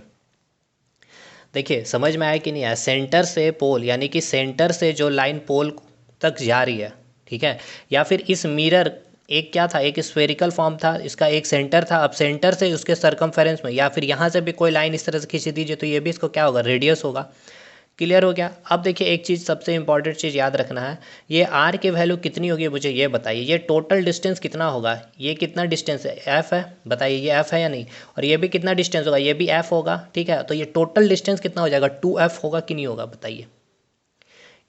देखिए समझ में आया कि नहीं आया, सेंटर से पोल यानी कि सेंटर से जो लाइन पोल तक जा रही है, ठीक है। या फिर इस मिरर, एक क्या था, एक स्फेरिकल फॉर्म था, इसका एक सेंटर था। अब सेंटर से उसके सरकमफेरेंस में या फिर यहाँ से भी कोई लाइन इस तरह से खींच दीजिए तो ये भी इसको क्या होगा, रेडियस होगा। क्लियर हो गया। अब देखिए एक चीज़ सबसे इंपॉर्टेंट चीज़ याद रखना है, ये आर की वैल्यू कितनी होगी मुझे ये बताइए, ये टोटल डिस्टेंस कितना होगा, ये कितना डिस्टेंस है, एफ है, बताइए ये एफ है या नहीं, और ये भी कितना डिस्टेंस होगा, ये भी एफ होगा, ठीक है। तो ये टोटल डिस्टेंस कितना हो जाएगा, 2f होगा कि नहीं होगा बताइए।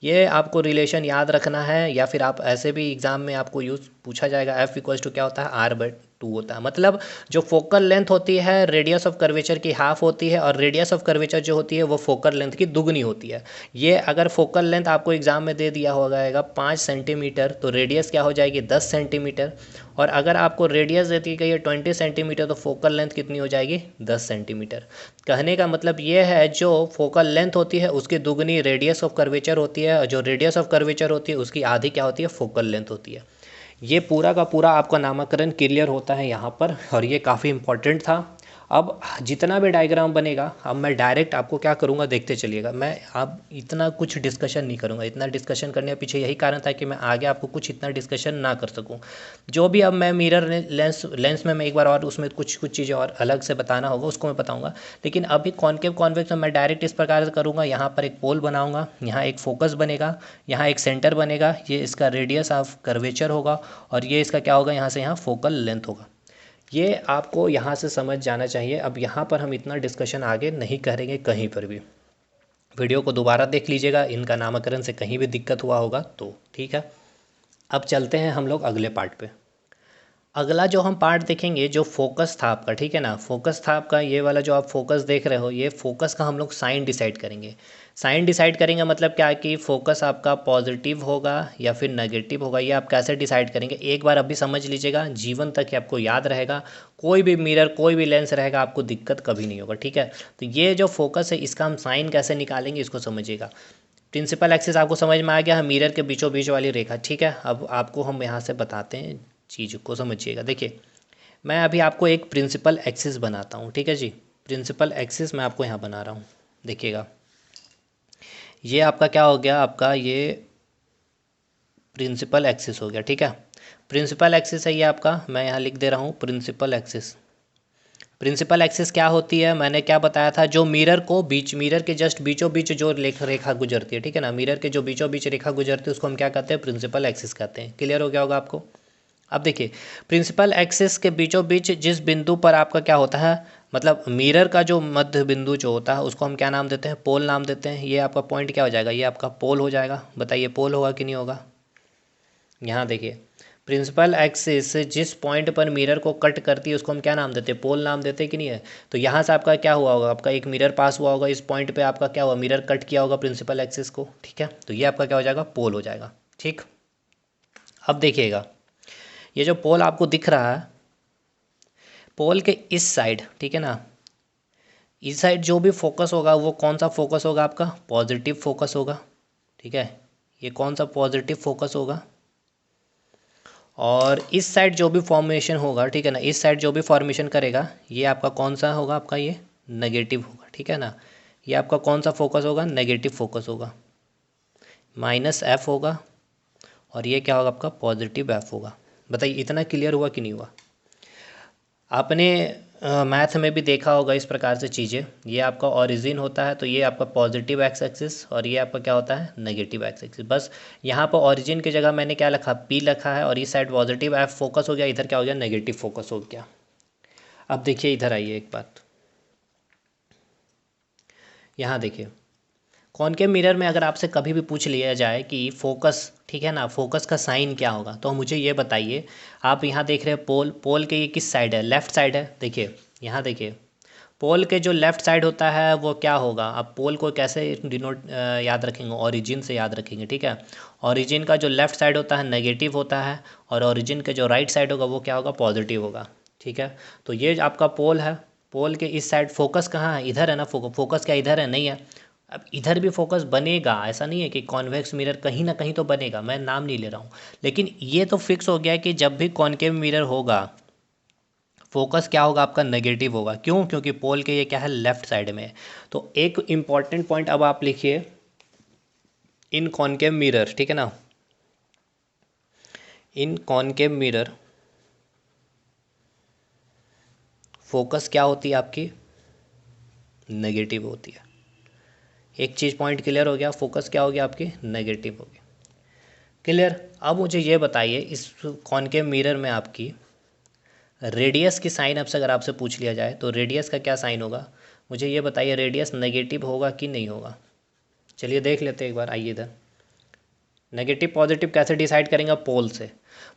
ये आपको रिलेशन याद रखना है, या फिर आप ऐसे भी एग्जाम में आपको यूज पूछा जाएगा, एफ इक्वल्स टू क्या होता है, r/2 होता है। मतलब जो फोकल लेंथ होती है रेडियस ऑफ कर्वेचर की हाफ होती है, और रेडियस ऑफ कर्वेचर जो होती है वो फोकल लेंथ की दुगनी होती है। ये अगर फोकल लेंथ आपको एग्जाम में दे दिया हो जाएगा 5 सेंटीमीटर, तो रेडियस क्या हो जाएगी 10 सेंटीमीटर, और अगर आपको रेडियस देती गई है 20 सेंटीमीटर, तो फोकल लेंथ कितनी हो जाएगी 10 सेंटीमीटर। कहने का मतलब ये है जो फोकल लेंथ होती है उसकी दुगनी रेडियस ऑफ कर्वेचर होती है, और जो रेडियस ऑफ कर्वेचर होती है उसकी आधी क्या होती है, फोकल लेंथ होती है। ये पूरा का पूरा आपका नामकरण क्लियर होता है यहाँ पर, और ये काफ़ी इंपॉर्टेंट था। अब जितना भी डायग्राम बनेगा, अब मैं डायरेक्ट आपको क्या करूँगा देखते चलिएगा, मैं अब इतना कुछ डिस्कशन नहीं करूँगा। इतना डिस्कशन करने के पीछे यही कारण था कि मैं आगे आपको कुछ इतना डिस्कशन ना कर सकूँ। जो भी अब मैं मिरर लेंस में मैं एक बार और उसमें कुछ कुछ चीज़ें और अलग से बताना होगा उसको मैं बताऊँगा। लेकिन अभी कॉन्केव कॉन्वेक्स में मैं डायरेक्ट इस प्रकार से करूँगा, यहाँ पर एक पोल बनाऊँगा, यहाँ एक फोकस बनेगा, यहाँ एक सेंटर बनेगा, ये इसका रेडियस ऑफ कर्वेचर होगा, और ये इसका क्या होगा, यहाँ से यहाँ फोकल लेंथ होगा। ये आपको यहाँ से समझ जाना चाहिए। अब यहाँ पर हम इतना डिस्कशन आगे नहीं करेंगे कहीं पर भी। वीडियो को दोबारा देख लीजिएगा, इनका नामकरण से कहीं भी दिक्कत हुआ होगा तो, ठीक है। अब चलते हैं हम लोग अगले पार्ट पे। अगला जो हम पार्ट देखेंगे, जो फोकस था आपका, ठीक है ना, फोकस था आपका ये वाला जो आप फोकस देख रहे हो, ये फोकस का हम लोग साइन डिसाइड करेंगे। साइन डिसाइड करेंगे मतलब क्या कि फोकस आपका पॉजिटिव होगा या फिर नेगेटिव होगा, ये आप कैसे डिसाइड करेंगे एक बार अभी समझ लीजिएगा, जीवन तक ही आपको याद रहेगा। कोई भी मिरर कोई भी लेंस रहेगा आपको दिक्कत कभी नहीं होगा, ठीक है। तो ये जो फोकस है इसका हम साइन कैसे निकालेंगे इसको समझिएगा। प्रिंसिपल एक्सिस आपको समझ में आ गया है, मिरर के बीचों बीच वाली रेखा, ठीक है। अब आपको हम यहाँ से बताते हैं, चीज़ को समझिएगा। देखिए मैं अभी आपको एक प्रिंसिपल एक्सिस बनाता हूँ, ठीक है जी। प्रिंसिपल एक्सिस मैं आपको यहाँ बना रहा हूँ, देखिएगा। ये आपका क्या हो गया, आपका ये प्रिंसिपल एक्सिस हो गया, ठीक है। प्रिंसिपल एक्सिस है ये आपका, मैं यहाँ लिख दे रहा हूँ प्रिंसिपल एक्सिस। प्रिंसिपल एक्सिस क्या होती है, मैंने क्या बताया था, जो मिरर को बीच, मिरर के जस्ट बीचों बीच जो रेखा गुजरती है, ठीक है ना, मिरर के जो बीचों बीच रेखा गुजरती है उसको हम क्या कहते हैं, प्रिंसिपल एक्सिस कहते हैं। क्लियर हो गया होगा आपको। अब देखिए प्रिंसिपल एक्सिस के बीचों बीच जिस बिंदु पर आपका क्या होता है, मतलब मिरर का जो मध्य बिंदु जो होता है उसको हम क्या नाम देते हैं, पोल नाम देते हैं। ये आपका पॉइंट क्या हो जाएगा, ये आपका पोल हो जाएगा। बताइए पोल होगा कि नहीं होगा। यहाँ देखिए प्रिंसिपल एक्सिस जिस पॉइंट पर मिरर को कट करती है उसको हम क्या नाम देते हैं, पोल नाम देते हैं कि नहीं है। तो यहाँ से आपका क्या हुआ होगा, आपका एक मिरर पास हुआ होगा, इस पॉइंट पे आपका क्या हुआ, मिरर कट किया होगा प्रिंसिपल एक्सिस को, ठीक है। तो ये आपका क्या हो जाएगा, पोल हो जाएगा, ठीक। अब देखिएगा ये जो पोल आपको दिख रहा है, पोल के इस साइड, ठीक है ना, इस साइड जो भी फोकस होगा वो कौन सा फोकस होगा, आपका पॉजिटिव फोकस होगा, ठीक है। ये कौन सा पॉजिटिव फोकस होगा। और इस साइड जो भी फॉर्मेशन होगा, ठीक है ना, इस साइड जो भी फॉर्मेशन करेगा ये आपका कौन सा होगा, आपका ये नेगेटिव होगा, ठीक है ना। ये आपका कौन सा फोकस होगा, नेगेटिव फोकस होगा, -f होगा, और ये क्या होगा आपका पॉजिटिव f होगा। बताइए इतना क्लियर हुआ कि नहीं हुआ। आपने मैथ में भी देखा होगा इस प्रकार से चीज़ें, ये आपका ओरिजिन होता है, तो ये आपका पॉजिटिव एक्स एक्सिस, और ये आपका क्या होता है, नेगेटिव एक्स एक्सिस। बस यहाँ पर ओरिजिन की जगह मैंने क्या लिखा, पी लिखा है, और इस साइड पॉजिटिव एफ फोकस हो गया, इधर क्या हो गया, नेगेटिव फोकस हो गया। अब देखिए इधर आइए एक बात, यहाँ देखिए कॉनकेव मिरर में अगर आपसे कभी भी पूछ लिया जाए कि फोकस, ठीक है ना, फोकस का साइन क्या होगा, तो मुझे ये बताइए। आप यहाँ देख रहे हैं पोल, पोल के ये किस साइड है, लेफ्ट साइड है। देखिए यहाँ देखिए पोल के जो लेफ्ट साइड होता है वो क्या होगा, आप पोल को कैसे डिनोट याद रखेंगे, ओरिजिन से याद रखेंगे, ठीक है। ओरिजिन का जो लेफ्ट साइड होता है नेगेटिव होता है, और ओरिजिन के जो राइट साइड होगा वो क्या होगा, पॉजिटिव होगा, ठीक है। तो ये आपका पोल है, पोल के इस साइड फोकस कहाँ है, इधर है ना, फोकस क्या इधर है, नहीं है। अब इधर भी फोकस बनेगा, ऐसा नहीं है कि कॉन्वेक्स मिरर कहीं ना कहीं तो बनेगा, मैं नाम नहीं ले रहा हूँ, लेकिन ये तो फिक्स हो गया है कि जब भी कॉनकेव मिरर होगा फोकस क्या होगा, आपका नेगेटिव होगा। क्यों, क्योंकि पोल के ये क्या है, लेफ्ट साइड में है। तो एक इम्पॉर्टेंट पॉइंट अब आप लिखिए, इन कॉनकेव मिरर, ठीक है ना, इन कॉनकेव मिरर फोकस क्या होती है आपकी, नेगेटिव होती है। एक चीज़ पॉइंट क्लियर हो गया, फोकस क्या हो गया आपकी नेगेटिव हो गया। क्लियर। अब मुझे ये बताइए इस कॉनकेव मिरर में आपकी रेडियस की साइन आपसे अगर आपसे पूछ लिया जाए तो रेडियस का क्या साइन होगा, मुझे ये बताइए रेडियस नेगेटिव होगा कि नहीं होगा। चलिए देख लेते हैं एक बार, आइए इधर। नेगेटिव पॉजिटिव कैसे डिसाइड करेंगे, पोल से।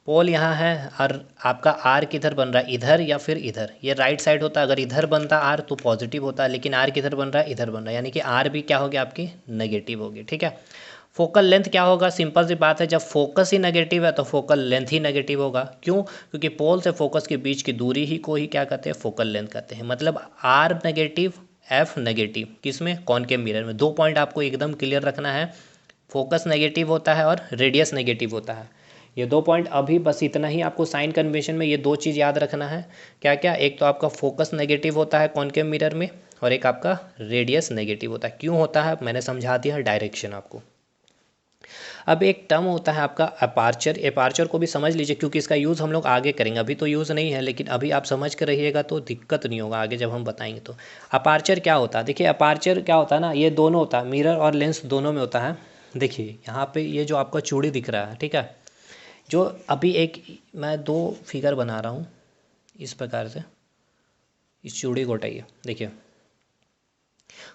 पोल यहाँ है और आपका आर किधर बन रहा है, इधर या फिर इधर। ये राइट साइड होता है, अगर इधर बनता आर तो पॉजिटिव होता है, लेकिन आर किधर बन रहा है, इधर बन रहा है, यानी कि आर भी क्या हो गया आपकी नेगेटिव होगी। ठीक है। फोकल लेंथ क्या होगा, सिंपल सी बात है, जब फोकस ही नेगेटिव है तो फोकल लेंथ ही नेगेटिव होगा। क्यों? क्योंकि पोल से फोकस के बीच की दूरी ही को ही क्या कहते हैं, फोकल लेंथ कहते हैं। मतलब आर नेगेटिव एफ नेगेटिव, किसमें, कॉनकेव मिरर में। 2 पॉइंट आपको एकदम क्लियर रखना है, फोकस नेगेटिव होता है और रेडियस नेगेटिव होता है। ये 2 पॉइंट अभी बस इतना ही आपको साइन कन्वेंशन में ये 2 चीज़ याद रखना है। क्या क्या, एक तो आपका फोकस नेगेटिव होता है कॉनकेव मिरर में और एक आपका रेडियस नेगेटिव होता है। क्यों होता है मैंने समझा दिया है, डायरेक्शन आपको। अब एक टर्म होता है आपका अपार्चर। अपार्चर को भी समझ लीजिए क्योंकि इसका यूज़ हम लोग आगे करेंगे, अभी तो यूज़ नहीं है, लेकिन अभी आप समझ कर रहिएगा तो दिक्कत नहीं होगा आगे जब हम बताएंगे तो। अपार्चर क्या होता है, देखिए अपार्चर क्या होता है ना, ये दोनों होता है, मिरर और लेंस दोनों में होता है। देखिए यहाँ पे ये जो आपका चूड़ी दिख रहा है, ठीक है, जो अभी एक मैं 2 फिगर बना रहा हूँ इस प्रकार से, इस चूड़ी को उठाइए। देखिए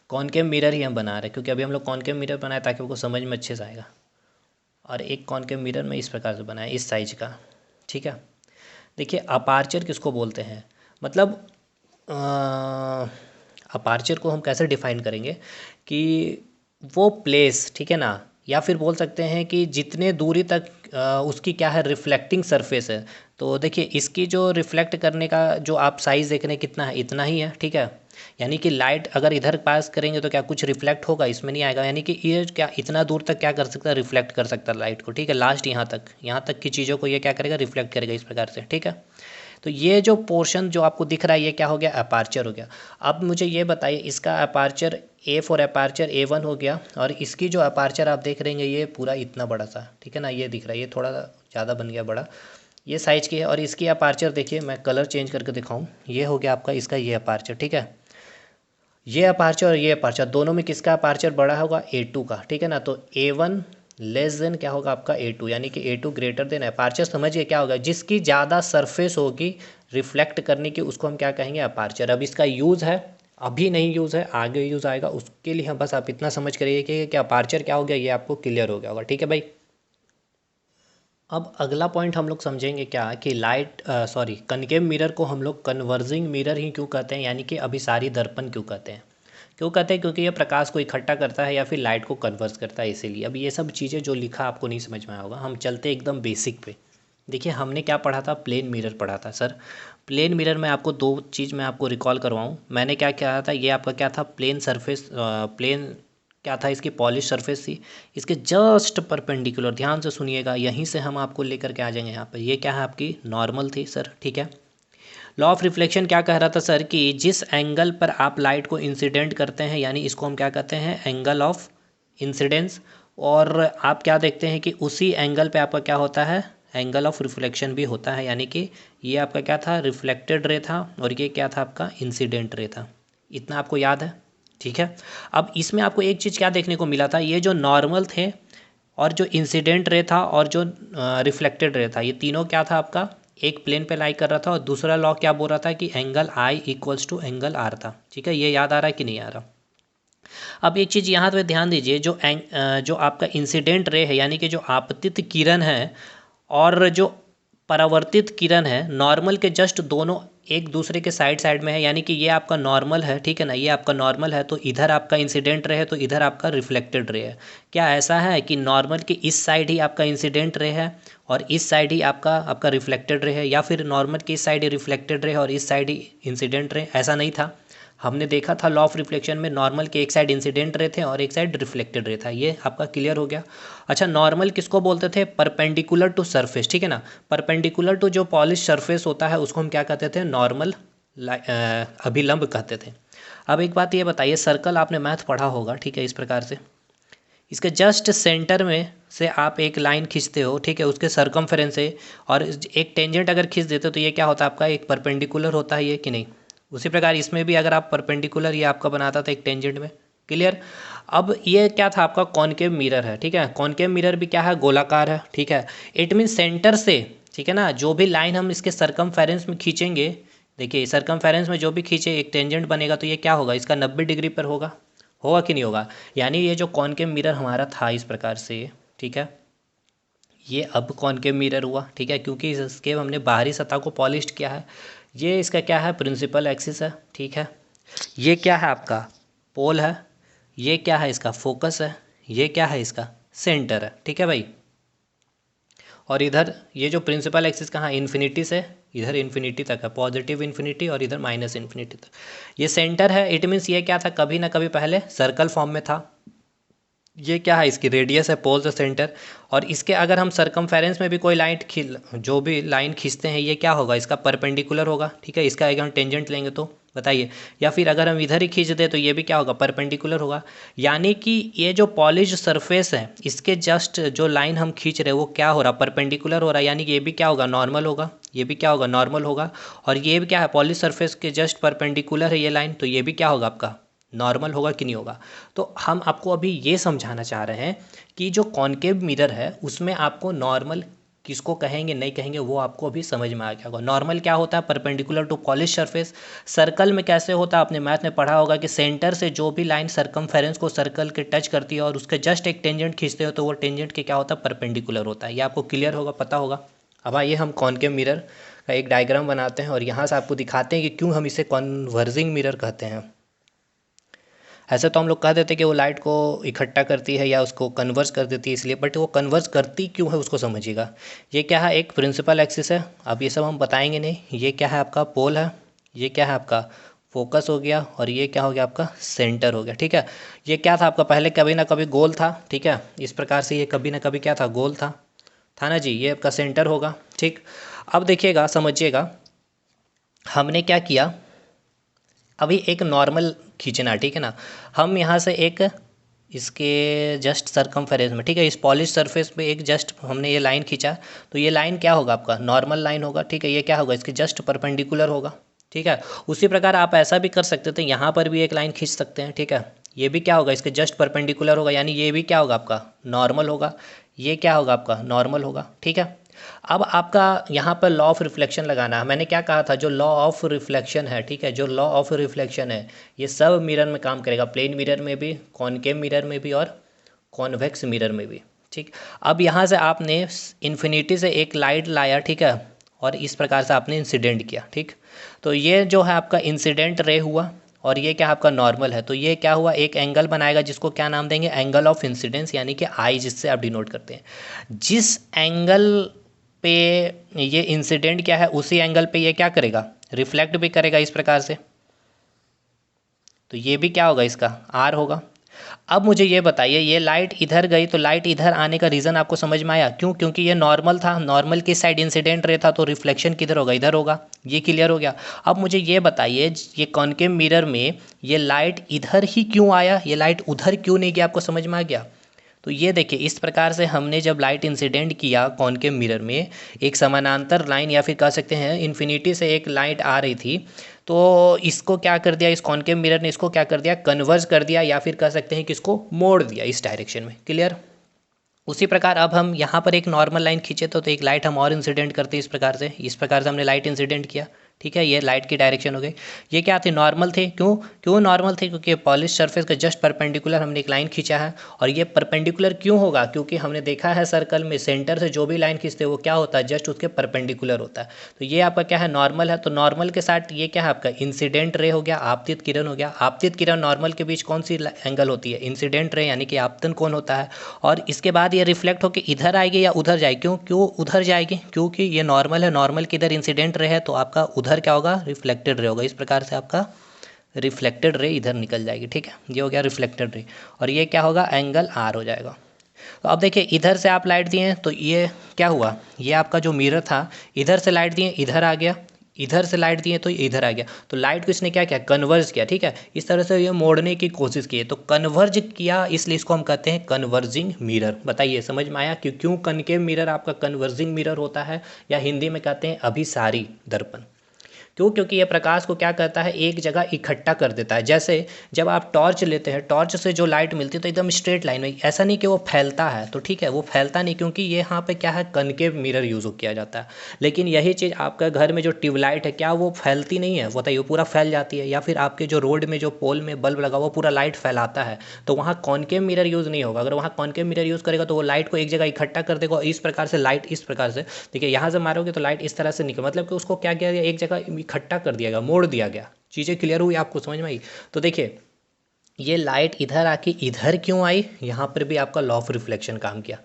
कॉनकेव मिरर ही हम बना रहे हैं क्योंकि अभी हम लोग कॉनकेव मिरर बनाए ताकि आपको समझ में अच्छे से आएगा। और एक कॉनकेव मिरर में इस प्रकार से बनाया, इस साइज का। ठीक है। देखिए अपार्चर किसको बोलते हैं, मतलब अपार्चर को हम कैसे डिफाइन करेंगे कि वो प्लेस, ठीक है ना, या फिर बोल सकते हैं कि जितने दूरी तक उसकी क्या है, रिफ्लेक्टिंग सरफेस है। तो देखिए इसकी जो रिफ्लेक्ट करने का जो आप साइज़ देख रहे हैं कितना है, इतना ही है। ठीक है। यानी कि लाइट अगर इधर पास करेंगे तो क्या कुछ रिफ्लेक्ट होगा, इसमें नहीं आएगा। यानी कि ये क्या इतना दूर तक क्या कर सकता है, रिफ्लेक्ट कर सकता है लाइट को। ठीक है। लास्ट यहाँ तक की चीज़ों को ये क्या करेगा, रिफ्लेक्ट करेगा इस प्रकार से। ठीक है। तो ये जो पोर्शन जो आपको दिख रहा है ये क्या हो गया, अपार्चर हो गया। अब मुझे ये बताइए इसका aperture A for aperture A1 हो गया, और इसकी जो अपार्चर आप देख रहे हैं ये पूरा इतना बड़ा सा, ठीक है ना, ये दिख रहा है, ये थोड़ा ज़्यादा बन गया बड़ा, ये साइज़ की है। और इसकी अपार्चर देखिए, मैं कलर चेंज करके दिखाऊँ, ये हो गया आपका इसका ये अपार्चर। ठीक है। ये अपार्चर और ये अपार्चर दोनों में किसका अपार्चर बड़ा होगा, A2 का। ठीक है ना। तो A1 लेस देन क्या होगा आपका A2, यानी कि A2 ग्रेटर देन अपार्चर। समझिए क्या होगा, जिसकी ज़्यादा सरफेस होगी रिफ्लेक्ट करने की उसको हम क्या कहेंगे, अपार्चर। अब इसका यूज़ है, अभी नहीं यूज़ है, आगे यूज़ आएगा, उसके लिए हम बस आप इतना समझ करिए कि अपार्चर क्या हो गया, ये आपको क्लियर हो गया होगा। ठीक है भाई। अब अगला पॉइंट हम लोग समझेंगे क्या कि कनकेव मिरर को हम लोग कन्वर्जिंग मिरर ही क्यों कहते हैं, यानी कि अभिसारी दर्पण क्यों कहते हैं। क्यों कहते हैं, क्योंकि ये प्रकाश को इकट्ठा करता है या फिर लाइट को कन्वर्स करता है, इसीलिए। अब ये सब चीज़ें जो लिखा आपको नहीं समझ में आया होगा, हम चलते एकदम बेसिक पे। देखिए हमने क्या पढ़ा था, प्लेन मिरर पढ़ा था सर। प्लेन मिरर में आपको 2 चीज़ मैं आपको रिकॉल करवाऊँ, मैंने क्या किया था, ये आपका क्या था, प्लेन सरफेस, प्लेन क्या था, इसकी पॉलिश सरफेस थी, इसके जस्ट परपेंडिकुलर, ध्यान से सुनिएगा, यहीं से हम आपको लेकर के आ जाएंगे यहाँ पर। ये क्या है आपकी नॉर्मल थी सर। ठीक है। लॉ ऑफ रिफ्लेक्शन क्या कह रहा था सर कि जिस एंगल पर आप लाइट को इंसिडेंट करते हैं, यानी इसको हम क्या कहते हैं, एंगल ऑफ इंसिडेंस, और आप क्या देखते हैं कि उसी एंगल पे आपका क्या होता है, एंगल ऑफ रिफ्लेक्शन भी होता है। यानी कि ये आपका क्या था, रिफ्लेक्टेड रे था, और ये क्या था आपका, इंसिडेंट रे था। इतना आपको याद है। ठीक है। अब इसमें आपको एक चीज़ क्या देखने को मिला था, ये जो नॉर्मल थे और जो इंसिडेंट रे था और जो रिफ्लेक्टेड रे था, ये तीनों क्या था आपका, एक प्लेन पे लाई कर रहा था, और दूसरा लॉ क्या बोल रहा था कि angle I equals to angle R था। ठीक है। ये याद आ रहा है कि नहीं आ रहा। अब एक चीज़ यहाँ पे ध्यान दीजिए, जो आपका इंसिडेंट रे है, यानी कि जो आपतित किरण है और जो परावर्तित किरण है, नॉर्मल के जस्ट दोनों एक दूसरे के साइड साइड में है। यानी कि ये आपका नॉर्मल है, ठीक है ना, ये आपका नॉर्मल है, तो इधर आपका इंसिडेंट रे है, तो इधर आपका रिफ्लेक्टेड रे है। क्या ऐसा है कि नॉर्मल के इस साइड ही आपका इंसिडेंट रे है और इस साइड ही आपका रिफ्लेक्टेड रे है, या फिर नॉर्मल की इस साइड ही रिफ्लेक्टेड रे है और इस साइड ही इंसिडेंट रे? ऐसा नहीं था। हमने देखा था लॉ ऑफ रिफ्लेक्शन में नॉर्मल के एक साइड इंसिडेंट रे थे और एक साइड रिफ्लेक्टेड रे था। ये आपका क्लियर हो गया। अच्छा, नॉर्मल किसको बोलते थे, परपेंडिकुलर टू सरफेस। ठीक है ना, परपेंडिकुलर टू जो पॉलिश सरफेस होता है उसको हम क्या कहते थे, नॉर्मल अभिलंब कहते थे। अब एक बात ये बताइए, सर्कल आपने मैथ पढ़ा होगा, ठीक है, इस प्रकार से इसके जस्ट सेंटर में से आप एक लाइन खींचते हो, ठीक है, उसके सरकमफेरेंस से, और एक टेंजेंट अगर खींच देते हो तो ये क्या होता है आपका, एक परपेंडिकुलर होता है ये, कि नहीं। उसी प्रकार इसमें भी अगर आप परपेंडिकुलर ये आपका बनाता था एक टेंजेंट में, क्लियर। अब ये क्या था आपका कॉनकेव मिरर है, ठीक है। कॉनकेव मिरर भी क्या है, गोलाकार है, ठीक है। इट मीन सेंटर से, ठीक है ना, जो भी लाइन हम इसके सरकमफेरेंस में खींचेंगे, देखिए सरकमफेरेंस में जो भी खींचे एक टेंजेंट बनेगा, तो ये क्या होगा, इसका 90 डिग्री पर होगा, होगा कि नहीं होगा। यानी ये जो कॉनकेव मिरर हमारा था इस प्रकार से, ठीक है, ये अब कॉनकेव मिरर हुआ, ठीक है, क्योंकि इसके हमने बाहरी सतह को पॉलिश्ड किया है। ये इसका क्या है, प्रिंसिपल एक्सिस है, ठीक है। ये क्या है आपका पोल है, ये क्या है इसका फोकस है, ये क्या है इसका सेंटर है, ठीक है भाई। और इधर ये जो प्रिंसिपल एक्सिस कहाँ, इन्फिनिटी से इधर इन्फिनिटी तक है, पॉजिटिव इन्फिनिटी और इधर माइनस इन्फिनिटी तक ये सेंटर है। इट मीन्स ये क्या था, कभी ना कभी पहले सर्कल फॉर्म में था। ये क्या है, इसकी रेडियस है, पोल से सेंटर। और इसके अगर हम सरकमफेरेंस में भी कोई लाइन जो भी लाइन खींचते हैं, ये क्या होगा, इसका परपेंडिकुलर होगा, ठीक है। इसका अगर हम टेंजेंट लेंगे तो बताइए, या फिर अगर हम इधर ही खींच दें तो ये भी क्या होगा, परपेंडिकुलर होगा। यानी कि ये जो पॉलिश्ड सरफेस है, इसके जस्ट जो लाइन हम खींच रहे हैं वो क्या हो रहा, परपेंडिकुलर हो रहा है। यानी कि ये भी क्या होगा, नॉर्मल होगा, ये भी क्या होगा, नॉर्मल होगा। और ये भी क्या है, पॉलिश सरफेस के जस्ट परपेंडिकुलर है ये लाइन, तो ये भी क्या होगा आपका, नॉर्मल होगा कि नहीं होगा। तो हम आपको अभी ये समझाना चाह रहे हैं कि जो कॉनकेव मिरर है उसमें आपको नॉर्मल किसको कहेंगे नहीं कहेंगे वो आपको अभी समझ में आ गया होगा। नॉर्मल क्या होता है, perpendicular to polish surface. Circle में कैसे होता है, आपने मैथ में पढ़ा होगा कि सेंटर से जो भी लाइन सरकमफेरेंस को सर्कल के टच करती है और उसके जस्ट एक टेंजेंट खींचते हो तो वो टेंजेंट के क्या होता है, परपेंडिकुलर होता है। ये आपको क्लियर होगा, पता होगा। अब आइए हम कॉनकेव मिरर का एक डायग्राम बनाते हैं और यहाँ से आपको दिखाते हैं कि क्यों हम इसे कॉन्वर्जिंग मिरर कहते हैं। ऐसे तो हम लोग कह देते हैं कि वो लाइट को इकट्ठा करती है या उसको कन्वर्स कर देती है इसलिए, बट वो कन्वर्स करती क्यों है उसको समझिएगा। ये क्या है, एक प्रिंसिपल एक्सिस है, अब ये सब हम बताएंगे नहीं। ये क्या है आपका पोल है, ये क्या है आपका फोकस हो गया, और ये क्या हो गया आपका सेंटर हो गया, ठीक है। ये क्या था आपका, पहले कभी ना कभी गोल था, ठीक है, इस प्रकार से ये कभी ना कभी क्या था, गोल था ना जी। ये आपका सेंटर होगा, ठीक। अब देखिएगा, समझिएगा, हमने क्या किया, अभी एक नॉर्मल खींचना, ठीक है ना। हम यहाँ से एक इसके जस्ट सरकमफेरेंस में, ठीक है, इस पॉलिश सरफेस पे एक जस्ट हमने ये लाइन खींचा, तो ये लाइन क्या होगा आपका, नॉर्मल लाइन होगा, ठीक है। ये क्या होगा, इसके जस्ट परपेंडिकुलर होगा, ठीक है। उसी प्रकार आप ऐसा भी कर सकते थे, यहाँ पर भी एक लाइन खींच सकते हैं, ठीक है। ये भी क्या होगा, इसके जस्ट परपेंडिकुलर होगा, यानी ये भी क्या होगा आपका, नॉर्मल होगा। ये क्या होगा आपका, नॉर्मल होगा, ठीक है। अब आपका यहाँ पर लॉ ऑफ रिफ्लेक्शन लगाना है। मैंने क्या कहा था, जो लॉ ऑफ रिफ्लेक्शन है, ठीक है, जो लॉ ऑफ रिफ्लेक्शन है ये सब मिरर में काम करेगा, प्लेन मिरर में भी, कॉनकेव मिरर में भी और कॉन्वेक्स मिरर में भी, ठीक। अब यहाँ से आपने इन्फिनिटी से एक लाइट लाया, ठीक है, और इस प्रकार से आपने इंसिडेंट किया, ठीक। तो ये जो है आपका इंसिडेंट रे हुआ और ये क्या आपका नॉर्मल है, तो ये क्या हुआ, एक एंगल बनाएगा जिसको क्या नाम देंगे, एंगल ऑफ इंसिडेंस, यानी कि आई, जिससे आप डिनोट करते हैं। जिस एंगल पे ये इंसिडेंट क्या है, उसी एंगल पे ये क्या करेगा, रिफ्लेक्ट भी करेगा इस प्रकार से, तो ये भी क्या होगा, इसका आर होगा। अब मुझे ये बताइए, ये लाइट इधर गई तो लाइट इधर आने का रीज़न आपको समझ में आया, क्यों, क्योंकि ये नॉर्मल था, नॉर्मल की साइड इंसिडेंट रे था, तो रिफ्लेक्शन किधर होगा, इधर होगा। ये क्लियर हो गया। अब मुझे ये बताइए, ये कॉनकेव मिरर में ये लाइट इधर ही क्यों आया, ये लाइट उधर क्यों नहीं गया, आपको समझ में आ गया। तो ये देखिए, इस प्रकार से हमने जब लाइट इंसिडेंट किया कॉनकेव मिरर में, एक समानांतर लाइन या फिर कह सकते हैं इन्फिनिटी से एक लाइट आ रही थी, तो इसको क्या कर दिया, इस कॉनकेव मिरर ने इसको क्या कर दिया, कन्वर्ज कर दिया, या फिर कह सकते हैं कि इसको मोड़ दिया इस डायरेक्शन में। क्लियर। उसी प्रकार अब हम यहाँ पर एक नॉर्मल लाइन खींचे तो एक लाइट हम और इंसिडेंट करते इस प्रकार से हमने लाइट इंसिडेंट किया, ठीक है। ये लाइट की डायरेक्शन हो गई। ये क्या थी, नॉर्मल थे, क्यों नॉर्मल थे, क्योंकि पॉलिश सरफेस का जस्ट परपेंडिकुलर हमने एक लाइन खींचा है। और ये परपेंडिकुलर क्यों होगा, क्योंकि हमने देखा है सर्कल में सेंटर से जो भी लाइन खींचते हैं वो क्या होता है, जस्ट उसके परपेंडिकुलर होता है। तो ये आपका क्या है, नॉर्मल है। तो नॉर्मल के साथ ये क्या है आपका, इंसिडेंट रे हो गया, आपतित किरण हो गया। आपतित किरण नॉर्मल के बीच कौन सी एंगल होती है, इंसिडेंट रे, यानी कि आपतन कोण होता है। और इसके बाद ये रिफ्लेक्ट होकर इधर आएगी या उधर जाएगी, क्यों उधर जाएगी, क्योंकि ये नॉर्मल है, नॉर्मल की इधर इंसिडेंट रे है, तो आपका उधर क्या होगा, रिफ्लेक्टेड रे होगा। इस प्रकार से आपका रिफ्लेक्टेड रे इधर निकल जाएगी, ठीक है। ये हो गया रिफ्लेक्टेड रे, और ये क्या होगा, एंगल आर हो जाएगा। तो अब देखिए, इधर से आप लाइट दिए तो ये क्या हुआ, ये आपका जो मिरर था, इधर से लाइट दिए इधर आ गया, इधर से लाइट दिए तो इधर आ गया, तो लाइट को इसने क्या किया, कन्वर्ज किया, ठीक है। इस तरह से ये मोड़ने की कोशिश की, तो कन्वर्ज किया, इसलिए इसको हम कहते हैं कन्वर्जिंग मिरर। बताइए, समझ में आया कि क्यों कनकेव मिरर आपका कन्वर्जिंग मिरर होता है, या हिंदी में कहते हैं अभिसारी दर्पण। क्यों? क्योंकि ये प्रकाश को क्या करता है, एक जगह इकट्ठा कर देता है। जैसे जब आप टॉर्च लेते हैं, टॉर्च से जो लाइट मिलती है तो एकदम स्ट्रेट लाइन में, ऐसा नहीं कि वो फैलता है, तो ठीक है वो फैलता नहीं, क्योंकि ये यहाँ पे क्या है, कनकेव मिरर यूज़ किया जाता है। लेकिन यही चीज़ आपका घर में जो ट्यूबलाइट है, क्या वो फैलती नहीं है? बताइए, वो पूरा फैल जाती है। या फिर आपके जो रोड में जो पोल में बल्ब लगा हुआ पूरा लाइट फैलाता है, तो वहाँ कॉनकेव मिरर यूज़ नहीं होगा। अगर वहाँ कॉनकेव मिरर यूज़ करेगा तो वो लाइट को एक जगह इकट्ठा कर देगा, इस प्रकार से लाइट इस प्रकार से, देखिए यहाँ से मारोगे तो लाइट इस तरह से निकल, मतलब कि उसको क्या किया गया, एक जगह इकट्ठा कर दिया गया, मोड़ दिया गया। चीज़ें क्लियर हुई आपको, समझ में आई? तो देखिए ये लाइट इधर आके इधर क्यों आई, यहाँ पर भी आपका लॉ ऑफ रिफ्लेक्शन काम किया।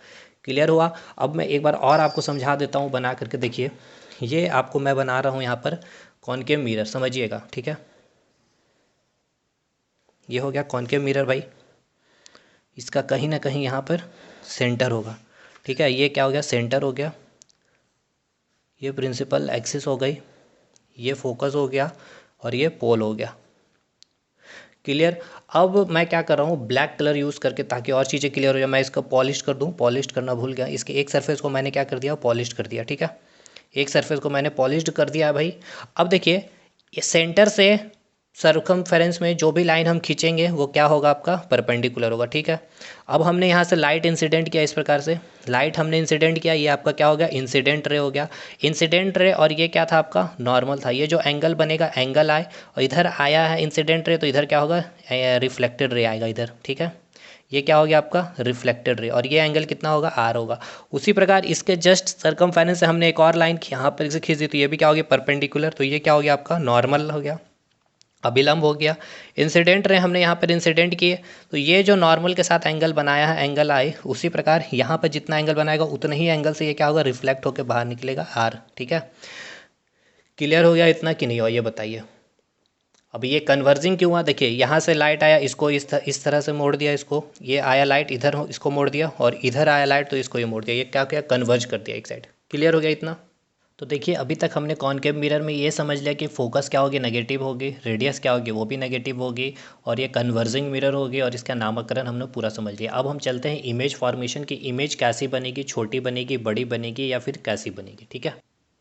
क्लियर हुआ? अब मैं एक बार और आपको समझा देता हूँ बना करके। देखिए ये आपको मैं बना रहा हूँ यहाँ पर कॉनकेव मिरर, समझिएगा, ठीक है। ये हो गया कॉनकेव मिरर भाई, इसका कहीं ना कहीं यहाँ पर सेंटर होगा, ठीक है। ये क्या हो गया, सेंटर हो गया, ये प्रिंसिपल एक्सिस हो गई, ये फोकस हो गया, और ये पोल हो गया। क्लियर? अब मैं क्या कर रहा हूँ, ब्लैक कलर यूज़ करके, ताकि और चीज़ें क्लियर हो जाए, मैं इसको पॉलिश कर दूँ। पॉलिश करना भूल गया, इसके एक सरफेस को मैंने क्या कर दिया, पॉलिश कर दिया, ठीक है। एक सरफेस को मैंने पॉलिश्ड कर दिया है भाई। अब देखिए ये सेंटर से सर्कमफेरेंस में जो भी लाइन हम खींचेंगे वो क्या होगा, आपका परपेंडिकुलर होगा, ठीक है। अब हमने यहाँ से लाइट इंसिडेंट किया, इस प्रकार से लाइट हमने इंसिडेंट किया, ये आपका क्या हो गया, इंसिडेंट रे हो गया। इंसिडेंट रे, और ये क्या था आपका, नॉर्मल था। ये जो एंगल बनेगा, एंगल आए और इधर आया है इंसिडेंट रे, तो इधर क्या होगा, रिफ्लेक्टेड रे आएगा इधर, ठीक है। ये क्या हो गया आपका, रिफ्लेक्टेड रे, और ये एंगल कितना होगा, आर होगा। उसी प्रकार इसके जस्ट सर्कमफेरेंस से हमने एक और लाइन यहाँ पर से खींच दी, तो ये भी क्या हो गया, परपेंडिकुलर, तो ये क्या हो गया आपका, नॉर्मल हो गया, अभिलंब हो गया। इंसिडेंट रे हमने यहाँ पर इंसिडेंट किए, तो ये जो नॉर्मल के साथ एंगल बनाया है, एंगल आए, उसी प्रकार यहाँ पर जितना एंगल बनाएगा उतने ही एंगल से ये क्या होगा, रिफ्लेक्ट होकर बाहर निकलेगा, आर, ठीक है। क्लियर हो गया इतना कि नहीं हुआ, ये बताइए। अब ये कन्वर्जिंग क्यों हुआ, देखिए यहाँ से लाइट आया, इसको इस तरह से मोड़ दिया, इसको, ये आया लाइट इधर हो, इसको मोड़ दिया, और इधर आया लाइट तो इसको ये मोड़ दिया, ये क्या किया, कन्वर्ज कर दिया एक साइड। क्लियर हो गया इतना? तो देखिए अभी तक हमने कॉनकेव मिरर में ये समझ लिया कि फोकस क्या होगी, नेगेटिव होगी, रेडियस क्या होगी, वो भी नेगेटिव होगी, और ये कन्वर्जिंग मिरर होगी, और इसका नामकरण हमने पूरा समझ लिया। अब हम चलते हैं इमेज फॉर्मेशन की। इमेज कैसी बनेगी, छोटी बनेगी, बड़ी बनेगी, या फिर कैसी बनेगी, ठीक है।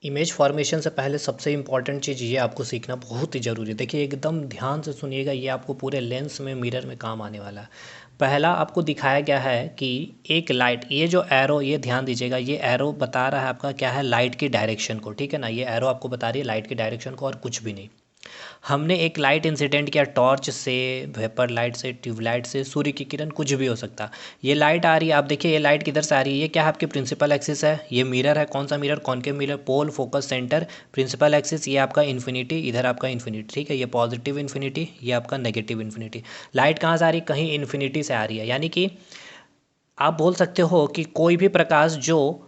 इमेज फॉर्मेशन से पहले सबसे इंपॉर्टेंट चीज़ ये आपको सीखना बहुत ही ज़रूरी है। देखिए एकदम ध्यान से सुनिएगा, ये आपको पूरे लेंस में, मिरर में काम आने वाला है। पहला आपको दिखाया गया है कि एक लाइट, ये जो एरो, ये ध्यान दीजिएगा, ये एरो बता रहा है आपका क्या है, लाइट की डायरेक्शन को, ठीक है ना। ये एरो आपको बता रही है लाइट की डायरेक्शन को, और कुछ भी नहीं। हमने एक लाइट इंसिडेंट किया, टॉर्च से, वेपर लाइट से, ट्यूबलाइट से, सूर्य की किरण, कुछ भी हो सकता। ये लाइट आ रही है, आप देखिए ये लाइट किधर से आ रही है, ये क्या है, आपकी प्रिंसिपल एक्सिस है, ये मिरर है, कौन सा मिरर, कॉनकेव मिरर, पोल, फोकस, सेंटर, प्रिंसिपल एक्सिस, ये आपका इन्फिनिटी, इधर आपका इन्फिनिटी, ठीक है। ये पॉजिटिव इन्फिनिटी, ये आपका नेगेटिव इन्फिनिटी। लाइट कहाँ से आ रही है, कहीं इन्फिनिटी से आ रही है, यानी कि आप बोल सकते हो कि कोई भी प्रकाश जो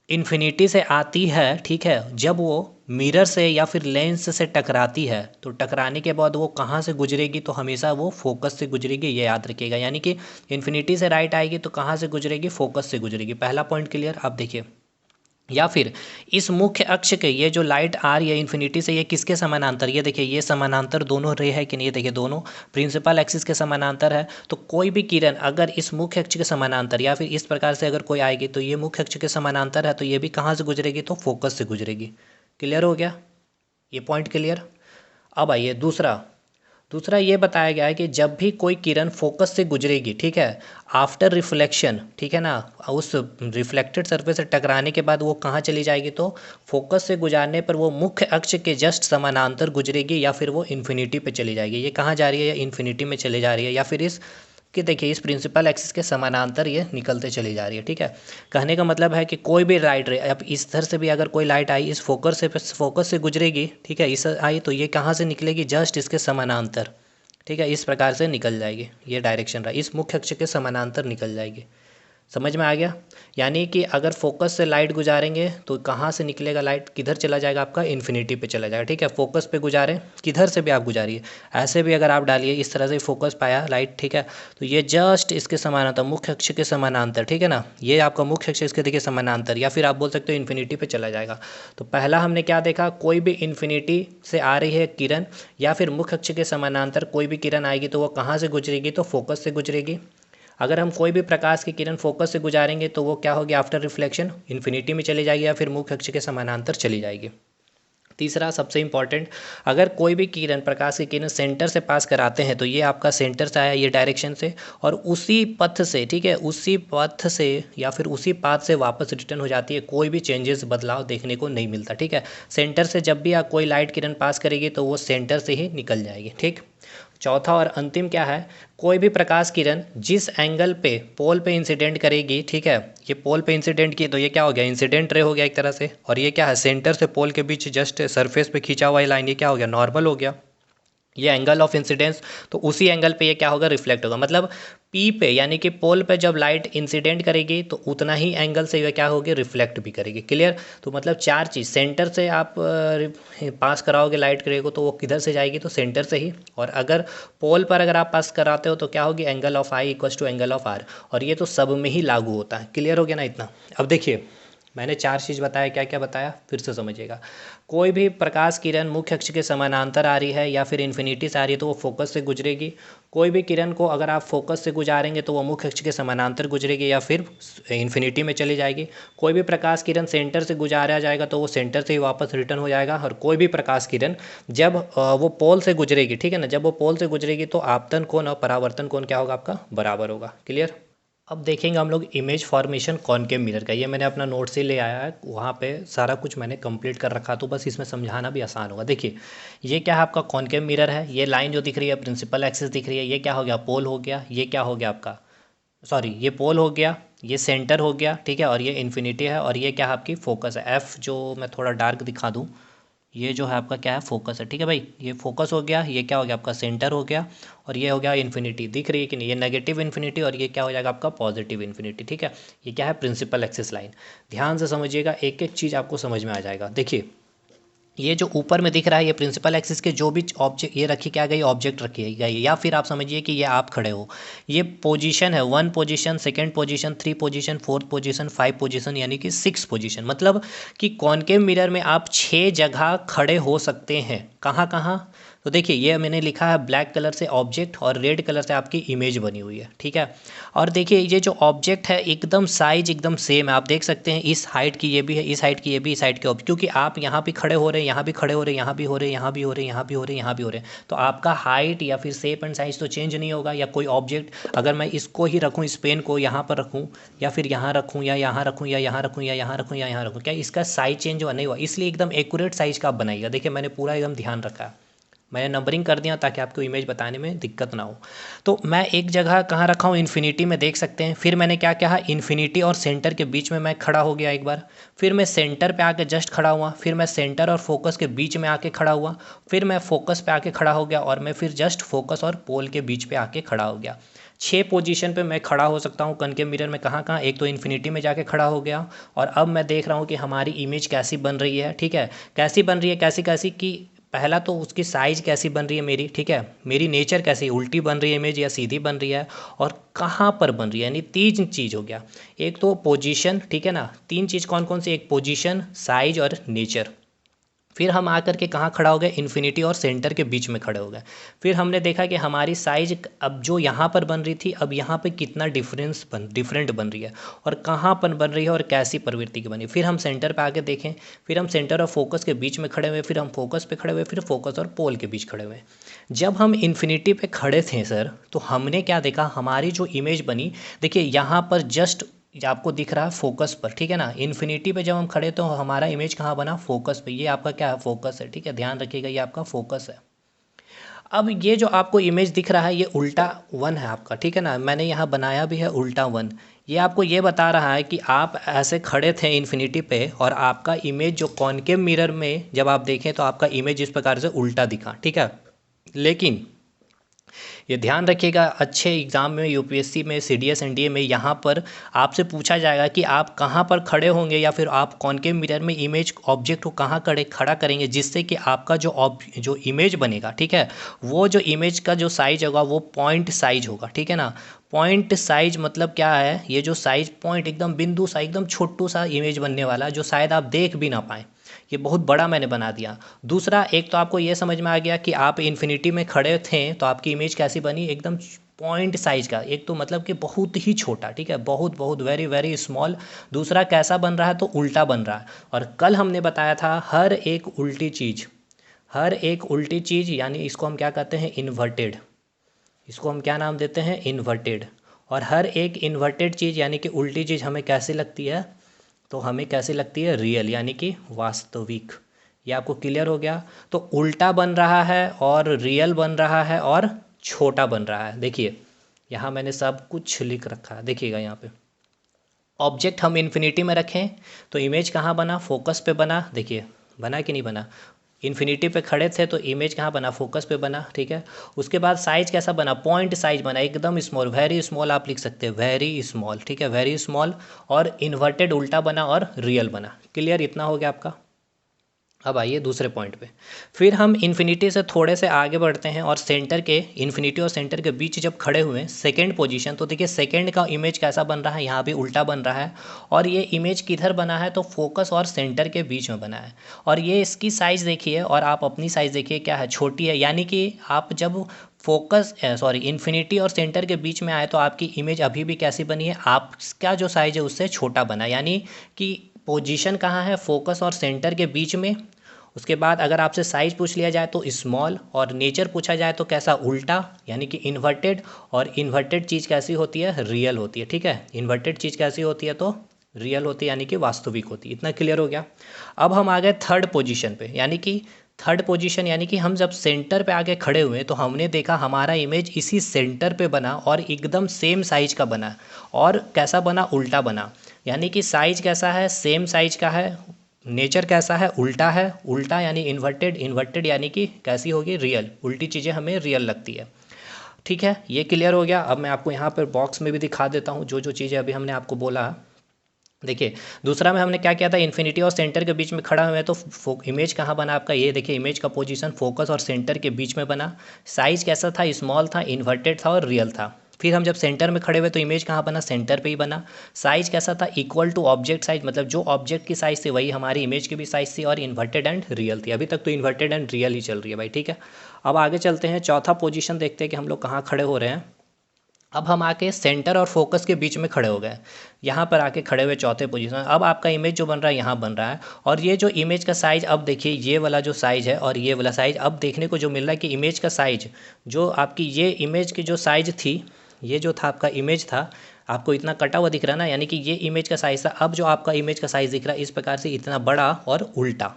इन्फिनिटी से आती है, ठीक है, जब वो मिरर से या फिर लेंस से टकराती है, तो टकराने के बाद वो कहाँ से गुजरेगी, तो हमेशा वो फोकस से गुजरेगी, ये याद रखिएगा। यानी कि इन्फिनिटी से राइट आएगी तो कहाँ से गुजरेगी, फोकस से गुजरेगी। पहला पॉइंट क्लियर? आप देखिए, या फिर इस मुख्य अक्ष के, ये जो लाइट आ रही है इन्फिनिटी से, ये किसके समानांतर, ये देखिए ये समानांतर दोनों रे है कि नहीं, ये देखिए दोनों प्रिंसिपल एक्सिस के समानांतर है। तो कोई भी किरण अगर इस मुख्य अक्ष के समानांतर, या फिर इस प्रकार से अगर कोई आएगी, तो ये मुख्य अक्ष के समानांतर है, तो ये भी कहाँ से गुजरेगी, तो फोकस से गुजरेगी। क्लियर हो गया ये पॉइंट? क्लियर? अब आइए दूसरा। दूसरा ये बताया गया है कि जब भी कोई किरण फोकस से गुजरेगी, ठीक है, आफ्टर रिफ्लेक्शन, ठीक है ना, उस रिफ्लेक्टेड सरफेस से टकराने के बाद वो कहाँ चली जाएगी, तो फोकस से गुजारने पर वो मुख्य अक्ष के जस्ट समानांतर गुजरेगी, या फिर वो इन्फिनिटी पे चली जाएगी। ये कहाँ जा रही है, या इन्फिनिटी में चली जा रही है, या फिर इस कि देखिए इस प्रिंसिपल एक्सिस के समानांतर ये निकलते चली जा रही है, ठीक है। कहने का मतलब है कि कोई भी लाइट रे, अब इस तरह से भी अगर कोई लाइट आई, इस फोकस से गुजरेगी, ठीक है, इस आई, तो ये कहाँ से निकलेगी, जस्ट इसके समानांतर, ठीक है, इस प्रकार से निकल जाएगी। ये डायरेक्शन रहा, इस मुख्य अक्ष के समानांतर निकल जाएगी। समझ में आ गया? यानी कि अगर फोकस से लाइट गुजारेंगे तो कहाँ से निकलेगा लाइट, किधर चला जाएगा, आपका इन्फिनिटी पे चला जाएगा, ठीक है। फोकस पे गुजारें, किधर से भी आप गुजारिए, ऐसे भी अगर आप डालिए, इस तरह से फोकस पाया लाइट, ठीक है, तो ये जस्ट इसके समानांतर, मुख्य अक्ष के समानांतर, ठीक है ना, ये आपका मुख्य अक्ष इसके देखिए समानांतर, या फिर आप बोल सकते हो इन्फिनिटी पे चला जाएगा। तो पहला हमने क्या देखा, कोई भी इन्फिनिटी से आ रही है किरण, या फिर मुख्य अक्ष के समानांतर कोई भी किरण आएगी, तो वो कहाँ से गुजरेगी, तो फोकस से गुजरेगी। अगर हम कोई भी प्रकाश की किरण फोकस से गुजारेंगे तो वो क्या होगी, आफ्टर रिफ्लेक्शन इन्फिनिटी में चली जाएगी, या फिर मुख्य अक्ष के समानांतर चली जाएगी। तीसरा सबसे इम्पॉर्टेंट, अगर कोई भी किरण, प्रकाश की किरण सेंटर से पास कराते हैं तो ये आपका सेंटर से आया, ये डायरेक्शन से, और उसी पथ से, ठीक है, उसी पथ से या फिर उसी पाथ से वापस रिटर्न हो जाती है, कोई भी चेंजेस, बदलाव देखने को नहीं मिलता, ठीक है। सेंटर से जब भी कोई लाइट किरण पास करेगी तो वो सेंटर से ही निकल जाएगी, ठीक। चौथा और अंतिम क्या है, कोई भी प्रकाश किरण जिस एंगल पे पोल पे इंसिडेंट करेगी, ठीक है, ये पोल पे इंसिडेंट की तो ये क्या हो गया, इंसिडेंट रे हो गया एक तरह से, और ये क्या है, सेंटर से पोल के बीच जस्ट सरफेस पे खींचा हुआ लाइन, ये क्या हो गया, नॉर्मल हो गया, ये एंगल ऑफ इंसिडेंस, तो उसी एंगल पे ये क्या होगा, रिफ्लेक्ट होगा। मतलब पी पे यानी कि पोल पे जब लाइट इंसिडेंट करेगी तो उतना ही एंगल से ये क्या होगी, रिफ्लेक्ट भी करेगी। क्लियर। तो मतलब चार चीज़, सेंटर से आप पास कराओगे लाइट करेगा तो वो किधर से जाएगी, तो सेंटर से ही, और अगर पोल पर अगर आप पास कराते हो तो क्या होगी, angle of I equals to angle of R, और ये तो सब में ही लागू होता है। क्लियर हो गया ना इतना। अब देखिए मैंने चार चीज़ बताया, क्या क्या बताया फिर से समझिएगा। कोई भी प्रकाश किरण मुख्य अक्ष के समानांतर आ रही है या फिर इन्फिनिटी से आ रही है तो वो फोकस से गुजरेगी। कोई भी किरण को अगर आप फोकस से गुजारेंगे तो वो मुख्य अक्ष के समानांतर गुजरेगी या फिर इन्फिनिटी में चली जाएगी। कोई भी प्रकाश किरण सेंटर से गुजारा जाएगा तो वो सेंटर से ही वापस रिटर्न हो जाएगा। और कोई भी प्रकाश किरण जब वो पोल से गुजरेगी, ठीक है ना, जब वो पोल से गुजरेगी तो आपतन कोण और परावर्तन कोण क्या होगा, आपका बराबर होगा। क्लियर। अब देखेंगे हम लोग इमेज फॉर्मेशन कॉनकेव मिरर का। ये मैंने अपना नोट से ले आया है, वहाँ पे सारा कुछ मैंने कंप्लीट कर रखा, तो बस इसमें समझाना भी आसान होगा। देखिए ये क्या है, आपका कॉनकेव मिरर है। ये लाइन जो दिख रही है प्रिंसिपल एक्सिस दिख रही है, ये क्या हो गया, पोल हो गया। ये क्या हो गया आपका, सॉरी ये पोल हो गया, ये सेंटर हो गया, ठीक है, और ये इन्फिनिटी है, और ये क्या है, आपकी फोकस है। एफ जो मैं थोड़ा डार्क दिखा दूँ, ये जो है आपका क्या है, फोकस है, ठीक है भाई। ये फोकस हो गया, ये क्या हो गया, आपका सेंटर हो गया, और ये हो गया इन्फिनिटी। दिख रही है कि नहीं, ये नेगेटिव इन्फिनिटी और ये क्या हो जाएगा, आपका पॉजिटिव इन्फिनिटी, ठीक है। ये क्या है, प्रिंसिपल एक्सिस लाइन। ध्यान से समझिएगा, एक एक चीज़ आपको समझ में आ जाएगा। देखिए ये जो ऊपर में दिख रहा है, ये प्रिंसिपल एक्सिस के जो भी ऑब्जेक्ट ये रखी क्या गई, ऑब्जेक्ट रखी गई, या फिर आप समझिए कि ये आप खड़े हो, ये पोजीशन है, 1 position, 2nd position, 3 position, 4th position, 5 position, यानी कि 6 पोजीशन। मतलब कि कॉनकेव मिरर में आप 6 जगह खड़े हो सकते हैं। कहाँ कहाँ, तो देखिए ये मैंने लिखा है ब्लैक कलर से ऑब्जेक्ट और रेड कलर से आपकी इमेज बनी हुई है, ठीक है। और देखिए ये जो ऑब्जेक्ट है एकदम साइज एकदम सेम है, आप देख सकते हैं इस हाइट की ये भी है, इस हाइट की ये भी, इस हाइट के ऑब्जेक्ट, क्योंकि आप यहाँ भी खड़े हो रहे हैं, यहाँ भी खड़े हो रहे हैं, यहाँ भी हो रहे हैं, यहाँ भी हो रहे हैं, यहाँ भी हो रहे हैं, यहाँ भी हो रहे हैं, तो आपका हाइट या फिर शेप एंड साइज तो चेंज नहीं होगा। या कोई ऑब्जेक्ट अगर मैं इसको ही रखूँ, इस पेन को यहाँ पर रखूँ या फिर यहाँ रखूँ या यहाँ रखूँ या यहाँ रखूँ या यहाँ रखूँ या यहाँ रखूँ, क्या इसका साइज चेंज हुआ, नहीं हुआ। इसलिए एकदम एक्यूरेट साइज का आप बनाइएगा। देखिए मैंने पूरा एकदम ध्यान रखा है, मैंने नंबरिंग कर दिया ताकि आपको इमेज बताने में दिक्कत ना हो। तो मैं एक जगह कहाँ रखा हूँ, इन्फिनिटी में, देख सकते हैं। फिर मैंने क्या कहा, इन्फिनिटी और सेंटर के बीच में मैं खड़ा हो गया एक बार। फिर मैं सेंटर पे आके जस्ट खड़ा हुआ। फिर मैं सेंटर और फोकस के बीच में आके खड़ा हुआ। फिर मैं फोकस पे आके खड़ा हो गया, और मैं फिर जस्ट फोकस और पोल के बीच पे आके खड़ा हो गया। 6 पोजीशन पे मैं खड़ा हो सकता हूँ कॉनकेव मिरर में। कहाँ कहाँ, एक तो इन्फिनिटी में जाके खड़ा हो गया, और अब मैं देख रहा हूँ कि हमारी इमेज कैसी बन रही है, ठीक है। कैसी बन रही है, कैसी कैसी कि पहला तो उसकी साइज़ कैसी बन रही है मेरी, ठीक है, मेरी नेचर कैसी, उल्टी बन रही है इमेज या सीधी बन रही है, और कहाँ पर बन रही है, यानी 3 चीज़ हो गया। एक तो पोजीशन, ठीक है ना, 3 चीज़ कौन कौन सी, एक पोजीशन, साइज और नेचर। फिर हम आकर के कहाँ खड़ा हो गए, इन्फिनिटी और सेंटर के बीच में खड़े हो गए। फिर हमने देखा कि हमारी साइज अब जो यहाँ पर बन रही थी, अब यहाँ पे कितना डिफरेंट बन रही है, और कहाँ पर बन रही है और कैसी प्रवृत्ति की बनी। फिर हम सेंटर पे आके देखें, फिर हम सेंटर और फोकस के बीच में खड़े हुए, फिर हम फोकस पे खड़े हुए, फिर फोकस और पोल के बीच खड़े हुए। जब हम इन्फिनिटी पे खड़े थे सर, तो हमने क्या देखा, हमारी जो इमेज बनी, देखिए यहाँ पर जस्ट ये आपको दिख रहा है फोकस पर, ठीक है ना। इन्फिनिटी पे जब हम खड़े तो हमारा इमेज कहाँ बना, फोकस पे। ये आपका क्या है, फोकस है, ठीक है, ध्यान रखिएगा, ये आपका फोकस है। अब ये जो आपको इमेज दिख रहा है, ये उल्टा 1 है आपका, ठीक है ना, मैंने यहाँ बनाया भी है उल्टा 1। ये आपको ये बता रहा है कि आप ऐसे खड़े थे इन्फिनिटी पे, और आपका इमेज जो कॉनकेव मिरर में जब आप देखें तो आपका इमेज इस प्रकार से उल्टा दिखा, ठीक है। लेकिन ये ध्यान रखिएगा, अच्छे एग्ज़ाम में, यूपीएससी में, सीडीएस एनडीए में, यहाँ पर आपसे पूछा जाएगा कि आप कहाँ पर खड़े होंगे, या फिर आप कॉनकेव मिरर में इमेज ऑब्जेक्ट को कहाँ खड़ा करेंगे, जिससे कि आपका जो इमेज बनेगा, ठीक है, वो जो इमेज का जो साइज होगा वो पॉइंट साइज होगा, ठीक है ना। पॉइंट साइज मतलब क्या है, ये जो साइज पॉइंट एकदम बिंदु सा, एकदम छोटू सा इमेज बनने वाला, जो शायद आप देख भी ना पाएँ, ये बहुत बड़ा मैंने बना दिया। दूसरा, एक तो आपको ये समझ में आ गया कि आप इन्फिनिटी में खड़े थे तो आपकी इमेज कैसी बनी, एकदम पॉइंट साइज का, एक तो मतलब कि बहुत ही छोटा, ठीक है, बहुत बहुत वेरी वेरी स्मॉल। दूसरा कैसा बन रहा है, तो उल्टा बन रहा है। और कल हमने बताया था हर एक उल्टी चीज़, हर एक उल्टी चीज़ यानी इसको हम क्या कहते हैं, इन्वर्टेड। इसको हम क्या नाम देते हैं, इन्वर्टेड। और हर एक इन्वर्टेड चीज़ यानी कि उल्टी चीज़ हमें कैसी लगती है, तो हमें कैसी लगती है, रियल यानी कि वास्तविक। ये आपको क्लियर हो गया। तो उल्टा बन रहा है और रियल बन रहा है और छोटा बन रहा है। देखिए यहाँ मैंने सब कुछ लिख रखा है, देखिएगा यहाँ पे। ऑब्जेक्ट हम इन्फिनिटी में रखें तो इमेज कहाँ बना, फोकस पे बना। देखिए बना कि नहीं बना, इन्फिनिटी पे खड़े थे तो इमेज कहाँ बना, फोकस पे बना, ठीक है। उसके बाद साइज कैसा बना, पॉइंट साइज बना, एकदम स्मॉल, वेरी स्मॉल आप लिख सकते हैं, वेरी स्मॉल, ठीक है, वेरी स्मॉल। और इन्वर्टेड उल्टा बना और रियल बना। क्लियर, इतना हो गया आपका। अब आइए दूसरे पॉइंट पे। फिर हम इन्फिनिटी से थोड़े से आगे बढ़ते हैं और सेंटर के, इन्फिनिटी और सेंटर के बीच जब खड़े हुए सेकंड पोजीशन, तो देखिए सेकंड का इमेज कैसा बन रहा है, यहाँ भी उल्टा बन रहा है। और ये इमेज किधर बना है, तो फोकस और सेंटर के बीच में बना है। और ये इसकी साइज़ देखिए और आप अपनी साइज़ देखिए क्या है, छोटी है। यानी कि आप जब फोकस इन्फिनिटी और सेंटर के बीच में आए तो आपकी इमेज अभी भी कैसी बनी है, आपका जो साइज़ है उससे छोटा बना। यानी कि पोजीशन कहाँ है, फोकस और सेंटर के बीच में। उसके बाद अगर आपसे साइज़ पूछ लिया जाए तो स्मॉल, और नेचर पूछा जाए तो कैसा, उल्टा यानी कि इन्वर्टेड। और इन्वर्टेड चीज़ कैसी होती है, रियल होती है, ठीक है। इन्वर्टेड चीज़ कैसी होती है, तो रियल होती है यानी कि वास्तविक होती है। इतना क्लियर हो गया। अब हम आ गए थर्ड पोजीशन पे, यानी कि थर्ड पोजीशन यानी कि हम जब सेंटर पे आके खड़े हुए तो हमने देखा हमारा इमेज इसी सेंटर पे बना और एकदम सेम साइज का बना। और कैसा बना, उल्टा बना। यानी कि साइज कैसा है, सेम साइज का है। नेचर कैसा है, उल्टा है। उल्टा यानी इन्वर्टेड, इन्वर्टेड यानी कि कैसी होगी, रियल। उल्टी चीज़ें हमें रियल लगती है, ठीक है। ये क्लियर हो गया। अब मैं आपको यहाँ पर बॉक्स में भी दिखा देता हूँ जो जो चीज़ें अभी हमने आपको बोला। देखिए दूसरा में हमने क्या किया था, इन्फिनिटी और सेंटर के बीच में खड़ा हुआ है तो इमेज कहाँ बना आपका, ये देखिए इमेज का पोजीशन फोकस और सेंटर के बीच में बना। साइज़ कैसा था, स्मॉल था, इन्वर्टेड था और रियल था। फिर हम जब सेंटर में खड़े हुए तो इमेज कहाँ बना, सेंटर पे ही बना। साइज़ कैसा था, इक्वल टू ऑब्जेक्ट साइज, मतलब जो ऑब्जेक्ट की साइज़ थी वही हमारी इमेज की भी साइज़ थी, और इन्वर्टेड एंड रियल थी। अभी तक तो इन्वर्टेड एंड रियल ही चल रही है भाई, ठीक है। अब आगे चलते हैं, चौथा पोजीशन देखते हैं कि हम लोग कहाँ खड़े हो रहे हैं। अब हम आके सेंटर और फोकस के बीच में खड़े हो गए, यहाँ पर आके खड़े हुए चौथे पोजीशन। अब आपका इमेज जो बन रहा है यहाँ बन रहा है। और ये जो इमेज का साइज़, अब देखिए ये वाला जो साइज़ है और ये वाला साइज़, अब देखने को जो मिल रहा है कि इमेज का साइज़, जो आपकी ये इमेज की जो साइज़ थी, ये जो था आपका इमेज था, आपको इतना कटा हुआ दिख रहा है ना, यानी कि ये इमेज का साइज़ था। अब जो आपका इमेज का साइज़ दिख रहा है इस प्रकार से, इतना बड़ा और उल्टा।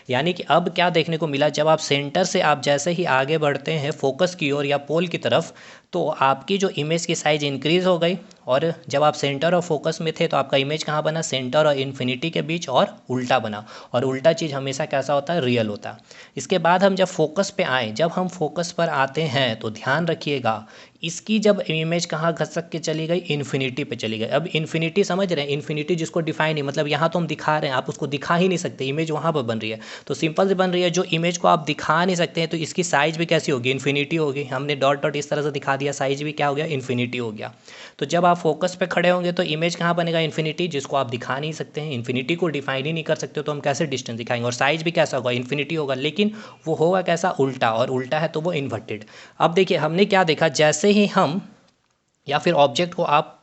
यानी कि अब क्या देखने को मिला, जब आप सेंटर से आप जैसे ही आगे बढ़ते हैं फोकस की ओर या पोल की तरफ, तो आपकी जो इमेज की साइज़ इंक्रीज़ हो गई। और जब आप सेंटर और फोकस में थे तो आपका इमेज कहाँ बना, सेंटर और इन्फिनिटी के बीच, और उल्टा बना। और उल्टा चीज़ हमेशा कैसा होता है, रियल होता है। इसके बाद हम जब फोकस पे आए, जब हम फोकस पर आते हैं तो ध्यान रखिएगा, इसकी जब इमेज कहाँ घसक के चली गई, इन्फिनिटी पे चली गई। अब इन्फिनिटी समझ रहे हैं, इन्फिनिटी जिसको डिफाइन नहीं, मतलब यहाँ तो हम दिखा रहे हैं, आप उसको दिखा ही नहीं सकते, इमेज वहाँ पर बन रही है। तो सिंपल से बन रही है, जो इमेज को आप दिखा नहीं सकते हैं तो इसकी साइज़ भी कैसी होगी, इन्फिनिटी होगी। हमने डॉट डॉट इस तरह से दिखा दिया, साइज़ भी क्या हो गया, इन्फिनिटी हो गया। तो जब आप फोकस पे खड़े होंगे तो इमेज कहाँ बनेगा, इन्फिनिटी, जिसको आप दिखा नहीं सकते हैं, इन्फिनिटी को डिफाइन ही नहीं कर सकते, तो हम कैसे डिस्टेंस दिखाएंगे। और साइज़ भी कैसा होगा, इन्फिनिटी होगा, लेकिन वो होगा कैसा, उल्टा। और उल्टा है तो वो इन्वर्टेड। अब देखिए हमने क्या देखा, जैसे ही हम या फिर ऑब्जेक्ट को आप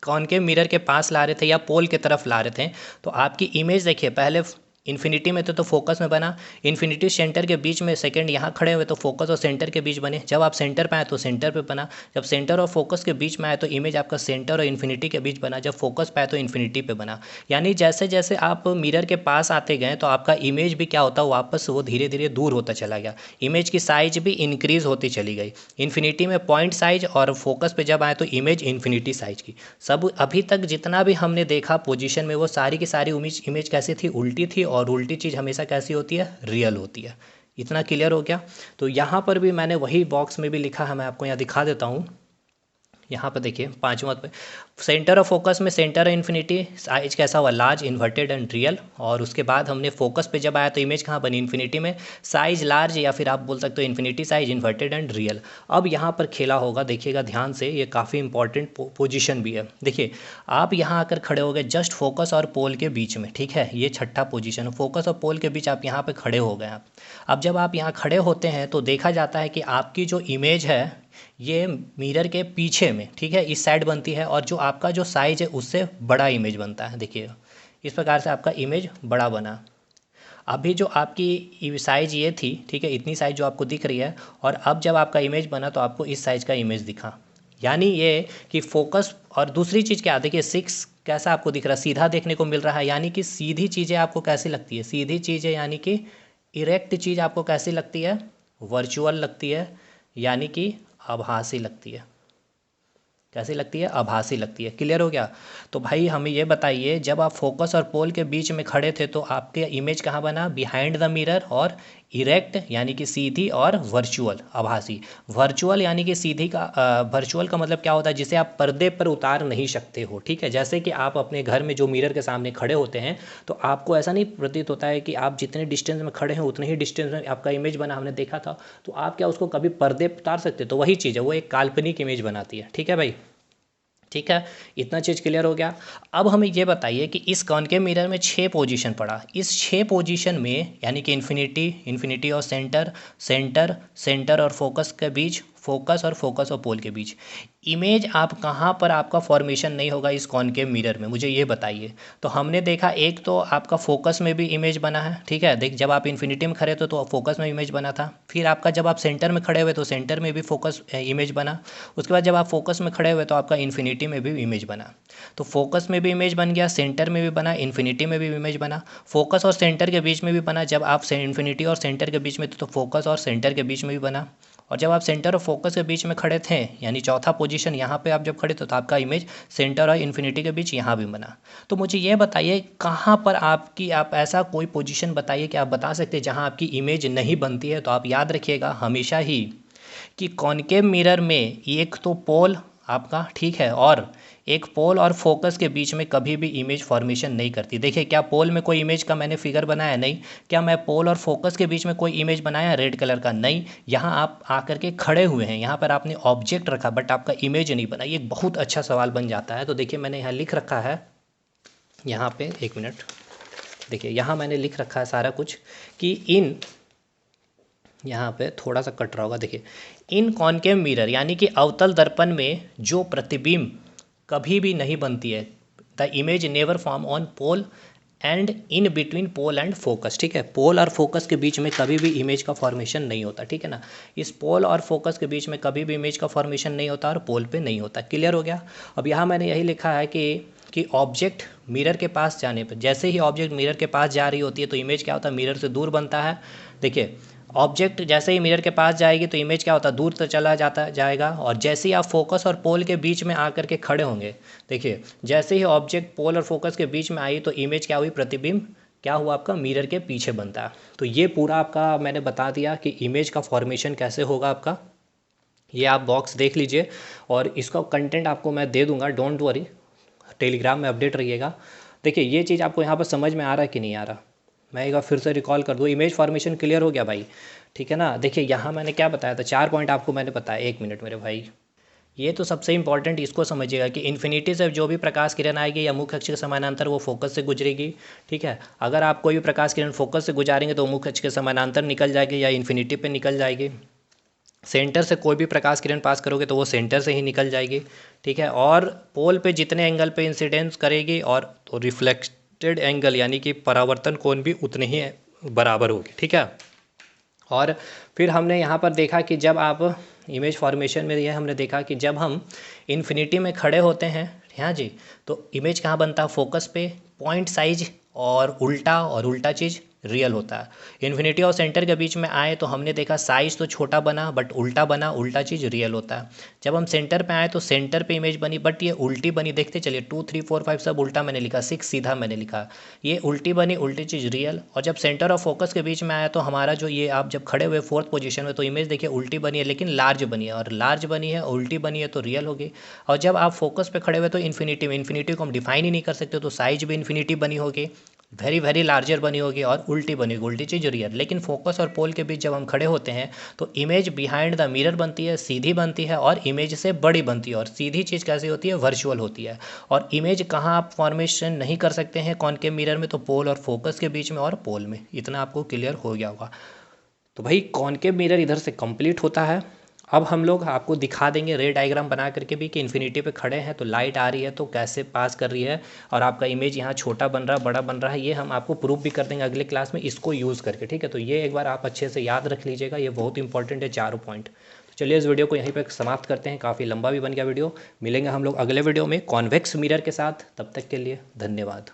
कॉनकेव मिरर के पास ला रहे थे या पोल की तरफ ला रहे थे, तो आपकी इमेज देखिए पहले इन्फिनिटी में थे तो फोकस में बना, इन्फिनिटी सेंटर के बीच में सेकंड यहाँ खड़े हुए तो फोकस और सेंटर के बीच बने। जब आप सेंटर पे आए तो सेंटर पे बना, जब सेंटर और फोकस के बीच में आए तो इमेज आपका सेंटर और इन्फिनिटी के बीच बना, जब फोकस पे आए तो इन्फिनिटी पे बना। यानी जैसे जैसे आप मिरर के पास आते गए तो आपका इमेज भी क्या होता, वापस वो धीरे धीरे दूर होता चला गया। इमेज की साइज भी इंक्रीज़ होती चली गई, इन्फिनिटी में पॉइंट साइज, और फोकस पे जब आए तो इमेज इन्फिनिटी साइज की। सब अभी तक जितना भी हमने देखा पोजीशन में, वो सारी की सारी इमेज कैसी थी, उल्टी थी। और उल्टी चीज़ हमेशा कैसी होती है, रियल होती है। इतना क्लियर हो गया। तो यहाँ पर भी मैंने वही बॉक्स में भी लिखा है, मैं आपको यहाँ दिखा देता हूँ। यहाँ पर देखिए पाँचवा पे, सेंटर ऑफ फोकस में सेंटर इन्फिनिटी, साइज कैसा हुआ, लार्ज, इन्वर्टेड एंड रियल। और उसके बाद हमने फोकस पे जब आया तो इमेज कहाँ बनी, इन्फिनिटी में, साइज लार्ज, या फिर आप बोल सकते हो infinity size, inverted and real. अब यहाँ पर खेला होगा, देखिएगा ध्यान से, ये काफ़ी इंपॉर्टेंट पोजीशन भी है। देखिए आप यहाँ आकर खड़े हो गए जस्ट फोकस और पोल के बीच में, ठीक है, ये छठा पोजीशन, फोकस और पोल के बीच आप यहाँ पर खड़े हो गए। अब जब आप यहाँ खड़े होते हैं तो देखा जाता है कि आपकी जो इमेज है, ये मिरर के पीछे में, ठीक है, इस साइड बनती है, और जो आपका जो साइज है उससे बड़ा इमेज बनता है। देखिए इस प्रकार से आपका इमेज बड़ा बना। अभी जो आपकी साइज़ ये थी, ठीक है, इतनी साइज़ जो आपको दिख रही है, और अब जब आपका इमेज बना तो आपको इस साइज़ का इमेज दिखा। यानी ये कि फोकस। और दूसरी चीज़ क्या, देखिए 6 कैसा आपको दिख रहा है, सीधा देखने को मिल रहा है। यानी कि सीधी चीज़ें आपको कैसी लगती है, सीधी चीज़ें यानी कि इरेक्ट चीज़ आपको कैसी लगती है, वर्चुअल लगती है, यानी कि आभासी लगती है। कैसी लगती है, आभासी लगती है। क्लियर हो गया। तो भाई हमें ये बताइए, जब आप फोकस और पोल के बीच में खड़े थे तो आपके इमेज कहाँ बना, बिहाइंड द मिरर, और इरेक्ट यानी कि सीधी, और वर्चुअल आभासी। वर्चुअल यानी कि सीधी का, वर्चुअल का मतलब क्या होता है, जिसे आप पर्दे पर उतार नहीं सकते हो, ठीक है। जैसे कि आप अपने घर में जो मिरर के सामने खड़े होते हैं तो आपको ऐसा नहीं प्रतीत होता है कि आप जितने डिस्टेंस में खड़े हैं उतने ही डिस्टेंस में आपका इमेज बना, हमने देखा था। तो आप क्या उसको कभी पर्दे पर उतार सकते, तो वही चीज़ है, वो एक काल्पनिक इमेज बनाती है, ठीक है भाई। ठीक है, इतना चीज़ क्लियर हो गया। अब हमें ये बताइए कि इस कॉनकेव मिरर में 6 पोजीशन पड़ा, इस 6 पोजीशन में यानी कि इन्फिनिटी, इन्फिनिटी और सेंटर, सेंटर, सेंटर और फोकस के बीच, फोकस और पोल के बीच इमेज आप कहाँ पर आपका फॉर्मेशन नहीं होगा इस कॉनकेव मिरर में, मुझे ये बताइए। तो हमने देखा एक तो आपका फोकस में भी इमेज बना है, ठीक है, देख जब आप इन्फिनिटी में खड़े थे तो फोकस में इमेज बना था। फिर आपका जब आप सेंटर में खड़े हुए तो सेंटर में भी फोकस इमेज बना। उसके बाद जब आप फोकस में खड़े हुए तो आपका इन्फिनिटी में भी इमेज बना। तो फोकस में भी इमेज बन गया, सेंटर में भी बना, इन्फिनिटी में भी इमेज बना, फोकस और सेंटर के बीच में भी बना। जब आप इन्फिनिटी और सेंटर के बीच में थे तो फोकस और सेंटर के बीच में भी बना। और जब आप सेंटर और फोकस के बीच में खड़े थे यानी चौथा पोजीशन यहाँ पे आप जब खड़े थे तो आपका इमेज सेंटर और इन्फिनिटी के बीच यहाँ भी बना। तो मुझे ये बताइए कहाँ पर आपकी, आप ऐसा कोई पोजीशन बताइए कि आप बता सकते हैं जहाँ आपकी इमेज नहीं बनती है। तो आप याद रखिएगा हमेशा ही कि कॉनकेव मिरर में एक तो पोल आपका, ठीक है, और एक पोल और फोकस के बीच में कभी भी इमेज फॉर्मेशन नहीं करती। देखिए क्या पोल में कोई इमेज का मैंने फिगर बनाया, नहीं। क्या मैं पोल और फोकस के बीच में कोई इमेज बनाया रेड कलर का, नहीं। यहाँ आप आकर के खड़े हुए हैं, यहाँ पर आपने ऑब्जेक्ट रखा बट आपका इमेज नहीं बना। ये बहुत अच्छा सवाल बन जाता है। तो देखिए मैंने यहाँ लिख रखा है, यहाँ पे एक मिनट, देखिए यहाँ मैंने लिख रखा है सारा कुछ कि इन, यहाँ पे थोड़ा सा कट रहा होगा, देखिए इन कॉनकेव मिरर यानी कि अवतल दर्पण में जो प्रतिबिंब कभी भी नहीं बनती है, the image never form on pole and in between pole and focus, ठीक है। पोल और फोकस के बीच में कभी भी इमेज का फॉर्मेशन नहीं होता, ठीक है ना। इस पोल और फोकस के बीच में कभी भी इमेज का फॉर्मेशन नहीं होता और पोल पे नहीं होता। क्लियर हो गया। अब यहाँ मैंने यही लिखा है कि ऑब्जेक्ट मिरर के पास जाने पर, जैसे ही ऑब्जेक्ट मिरर के पास जा रही होती है तो इमेज क्या होता है, मिरर से दूर बनता है। देखिए ऑब्जेक्ट जैसे ही मिरर के पास जाएगी तो इमेज क्या होता है, दूर तो चला जाएगा। और जैसे ही आप फोकस और पोल के बीच में आकर के खड़े होंगे, देखिए जैसे ही ऑब्जेक्ट पोल और फोकस के बीच में आई तो इमेज क्या हुई, प्रतिबिंब क्या हुआ आपका, मिरर के पीछे बनता है। तो ये पूरा आपका मैंने बता दिया कि इमेज का फॉर्मेशन कैसे होगा आपका। ये आप बॉक्स देख लीजिए और इसका कंटेंट आपको मैं दे दूंगा, डोंट वरी, टेलीग्राम में अपडेट रहिएगा। देखिए ये चीज़ आपको यहाँ पर समझ में आ रहा है कि नहीं आ रहा, मैं एक बार फिर से रिकॉल कर दूँ। इमेज फॉर्मेशन क्लियर हो गया भाई, ठीक है ना। देखिए यहाँ मैंने क्या बताया था, 4 पॉइंट आपको मैंने बताया। एक मिनट मेरे भाई, ये तो सबसे इंपॉर्टेंट इसको समझिएगा कि इन्फिनिटी से जो भी प्रकाश किरण आएगी या मुख्य अक्ष के समानांतर वो फोकस से गुजरेगी, ठीक है। अगर आप कोई भी प्रकाश किरण फोकस से गुजारेंगे तो मुख्य अक्ष के समानांतर निकल जाएगी या इन्फिनिटी पे निकल जाएगी। सेंटर से कोई भी प्रकाश किरण पास करोगे तो वो सेंटर से ही निकल जाएगी, ठीक है। और पोल पे जितने एंगल पे इंसिडेंस करेगी और तो रिफ्लेक्टेड एंगल यानी कि परावर्तन कोण भी उतने ही बराबर होगी, ठीक है। और फिर हमने यहाँ पर देखा कि जब आप इमेज फॉर्मेशन में, यह हमने देखा कि जब हम इन्फिनिटी में खड़े होते हैं, हाँ जी, तो इमेज कहाँ बनता है, फोकस पे, पॉइंट साइज और उल्टा चीज़ रियल होता है। इन्फिनिटी और सेंटर के बीच में आए तो हमने देखा साइज तो छोटा बना बट उल्टा बना, उल्टा चीज़ रियल होता है। जब हम सेंटर पे आए तो सेंटर पे इमेज बनी बट ये उल्टी बनी। देखते चलिए 2 3 4 5 सब उल्टा मैंने लिखा, 6 सीधा मैंने लिखा, ये उल्टी बनी, उल्टी चीज़ रियल। और जब सेंटर और फोकस के बीच में आया तो हमारा जो ये आप जब खड़े हुए 4th पोजीशन में तो इमेज देखिए उल्टी बनी है लेकिन लार्ज बनी है, और लार्ज बनी है उल्टी बनी है तो रियल होगी। और जब आप फोकस पे खड़े हुए तो इन्फिनिटी में, इन्फिनिटी को हम डिफाइन ही नहीं कर सकते तो साइज भी इन्फिनिटी बनी होगी, वेरी वेरी लार्जर बनी होगी और उल्टी बनी होगी, उल्टी चीज़ रियल। लेकिन फोकस और पोल के बीच जब हम खड़े होते हैं तो इमेज बिहाइंड द मिरर बनती है, सीधी बनती है और इमेज से बड़ी बनती है। और सीधी चीज़ कैसी होती है, वर्चुअल होती है। और इमेज कहाँ आप फॉर्मेशन नहीं कर सकते हैं कॉनकेव मिरर में, तो पोल और फोकस के बीच में और पोल में। इतना आपको क्लियर हो गया होगा। तो भाई कॉनकेव मिरर इधर से कंप्लीट होता है। अब हम लोग आपको दिखा देंगे रे डायग्राम बना करके भी कि इन्फिनिटी पे खड़े हैं तो लाइट आ रही है तो कैसे पास कर रही है, और आपका इमेज यहाँ छोटा बन रहा है बड़ा बन रहा है, ये हम आपको प्रूफ भी कर देंगे अगले क्लास में इसको यूज़ करके, ठीक है। तो ये एक बार आप अच्छे से याद रख लीजिएगा, ये बहुत इंपॉर्टेंट है चारों पॉइंट। तो चलिए इस वीडियो को यहीं पर समाप्त करते हैं, काफ़ी लंबा भी बन गया वीडियो। मिलेंगे हम लोग अगले वीडियो में कॉन्वेक्स मिरर के साथ, तब तक के लिए धन्यवाद।